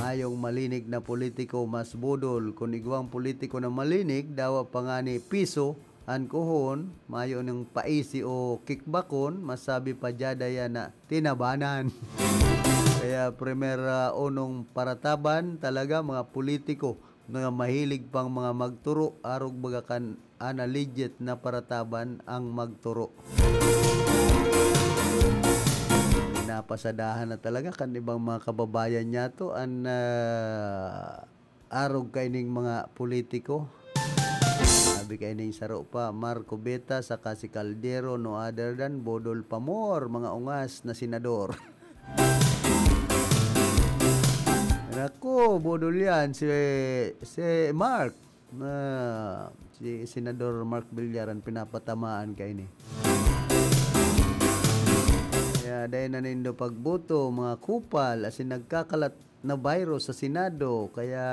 Mayong malinig na politiko mas budol kung igwang politiko na malinig dawa pa nga ni piso an kuhon mayo ng paisi o kickbackon masabi pa jadaya na tinabanan. Kaya onong parataban talaga mga politiko mga mahilig pang mga magturo arog bagakan ana legit na parataban ang magturo. Napasadahan na talaga kan ibang mga kababayan niya to ang arog kaining mga politiko. Sabi kaining saro pa Marco Beta saka si Caldero no other than Bodol Pamor mga ungas na senador. Ako, bodol yan, si Mark, si Senador Mark Villaran, pinapatamaan kay ni. Kaya dahil na nindo pagboto, mga kupal, asin nagkakalat na virus sa Senado, kaya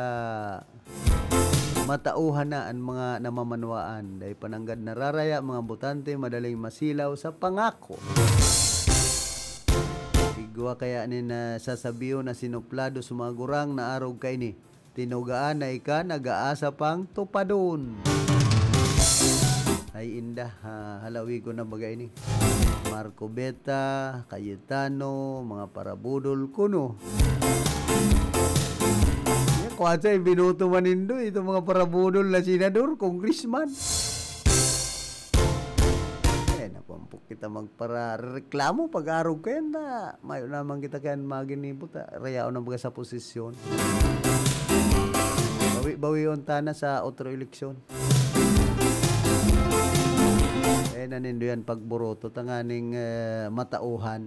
matauhan na ang mga namamanwaan. Dahil pananggad nararaya, mga botante, madaling masilaw sa pangako. Igwa kaya ni na sasabiyo na sinuplado sumagurang na arog kay ni tinugaan na ika nag-aasa pang tupadon. Ay indah halawi ko na bagay ni Marco Beta, Cayetano, mga parabudol kuno. Kuwasa binuto manindo ito mga parabudol na senador, congressman. Kita magpara-reklamo pag-arog kayo na mayo naman kita kayan maginibot rayao na baga sa posisyon bawi on tana sa otro eleksyon nanindo yan pagburoto tanganing matauhan.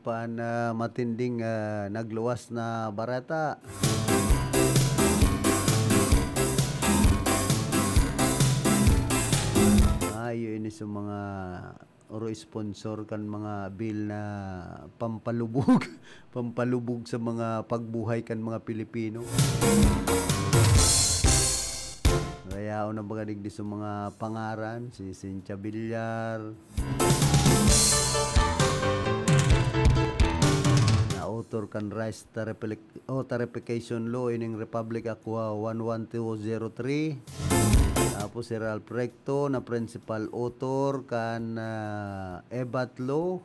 Pa na matinding nagluwas na barata. Ayo ini sa mga oro sponsor kan mga bill na pampalubog sa mga pagbuhay kan mga Pilipino. Kaya na baga digdi sa mga pangaran si Cynthia Villar. Author kan rights tarification law ining Republic Aqua 11203. Tapos si Ralph Recto na principal author kan EBAT law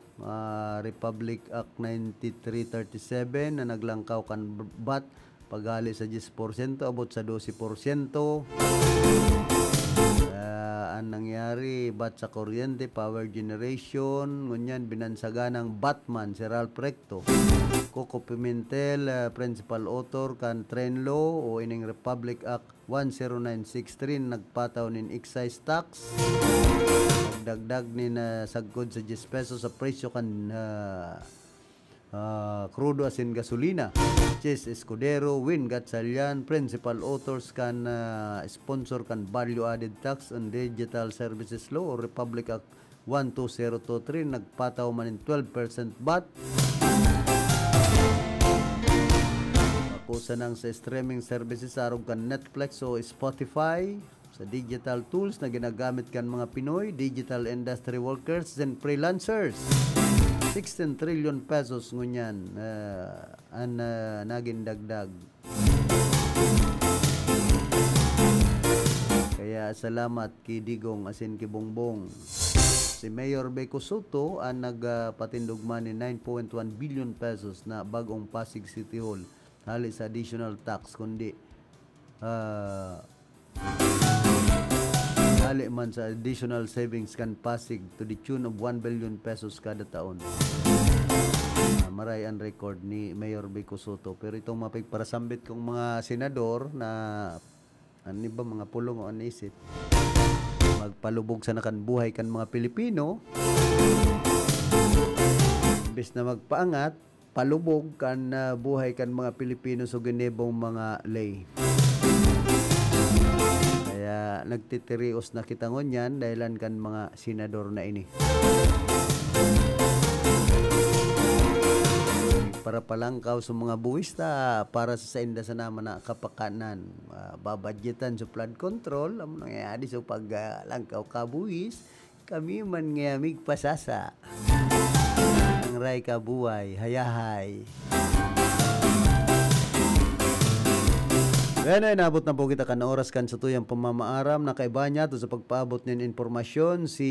Republic Act 9337 na naglangkaw kan BAT pagali sa 10% abot sa 12%. Ang nangyari BAT sa kuryente, power generation, ngunyan binansagan ng Batman si Ralph Recto. Coco Pimentel, principal author kan train law o ining Republic Act 10963 nagpataw nin excise tax. Nagdagdag ni na sagkod sa 10 pesos sa presyo kan crudo asin gasolina. Chis Escudero, Win Gatchalian, principal authors kan sponsor kan value added tax on digital services law o Republic Act 12023 nagpataw man in 12% VAT. Pakusa nang sa streaming services arog kan Netflix o Spotify sa digital tools na ginagamit kan mga Pinoy, digital industry workers and freelancers. 16 trillion pesos ngunyan naging dagdag. Kaya salamat kay Digong asin kay Bongbong. Si Mayor Beko Soto ang nagpatindugman ni 9.1 billion pesos na bagong Pasig City Hall hali sa additional tax kundi hali man sa additional savings kan Pasig to the tune of 1 billion pesos kada taon. Maray ang record ni Mayor Beko Soto. Pero itong mapigparasambit kong mga senador na ano ba mga pulong o anisip magpalubog sa nakan buhay kan mga Pilipino imbes na magpaangat palubog kan buhay kan mga Pilipino so ginebong mga lay. Kaya nagtitirios na kita ngunyan dahilan kan mga senador na ini. Para palangkaw sa mga buwista para sa inda sa naman na kapakanan. Babadgetan sa flood control. Ang nangyayari sa paglangkaw kabuwis, kami man ngayamig pasasa. Ang ray kabuhay, hayahay. Kaya na inabot na po kita kan oras kan sa tuyang pamamaaram na kaiba niya to sa pagpaabot ng informasyon si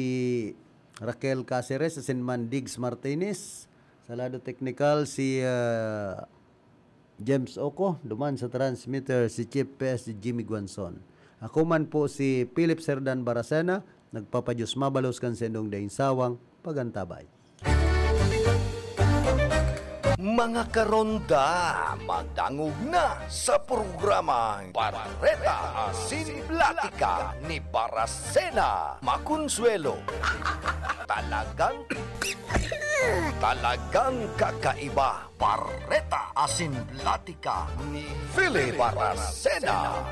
Raquel Caceres sa Sinman Diggs Martinez. Sa lado technical si James Oco, duman sa transmitter si Chief PS si Jimmy Guanzon. Ako man po si Philip Serdan Baracena, nagpapadyos mabalos kan sendong daing sawang pagantabay. Mga karonda, magdangog na sa programang Barreta Asin Platica ni Baracena Maconsuelo. Talagang kakaiba. Barreta Asin Platica ni Philip Baracena.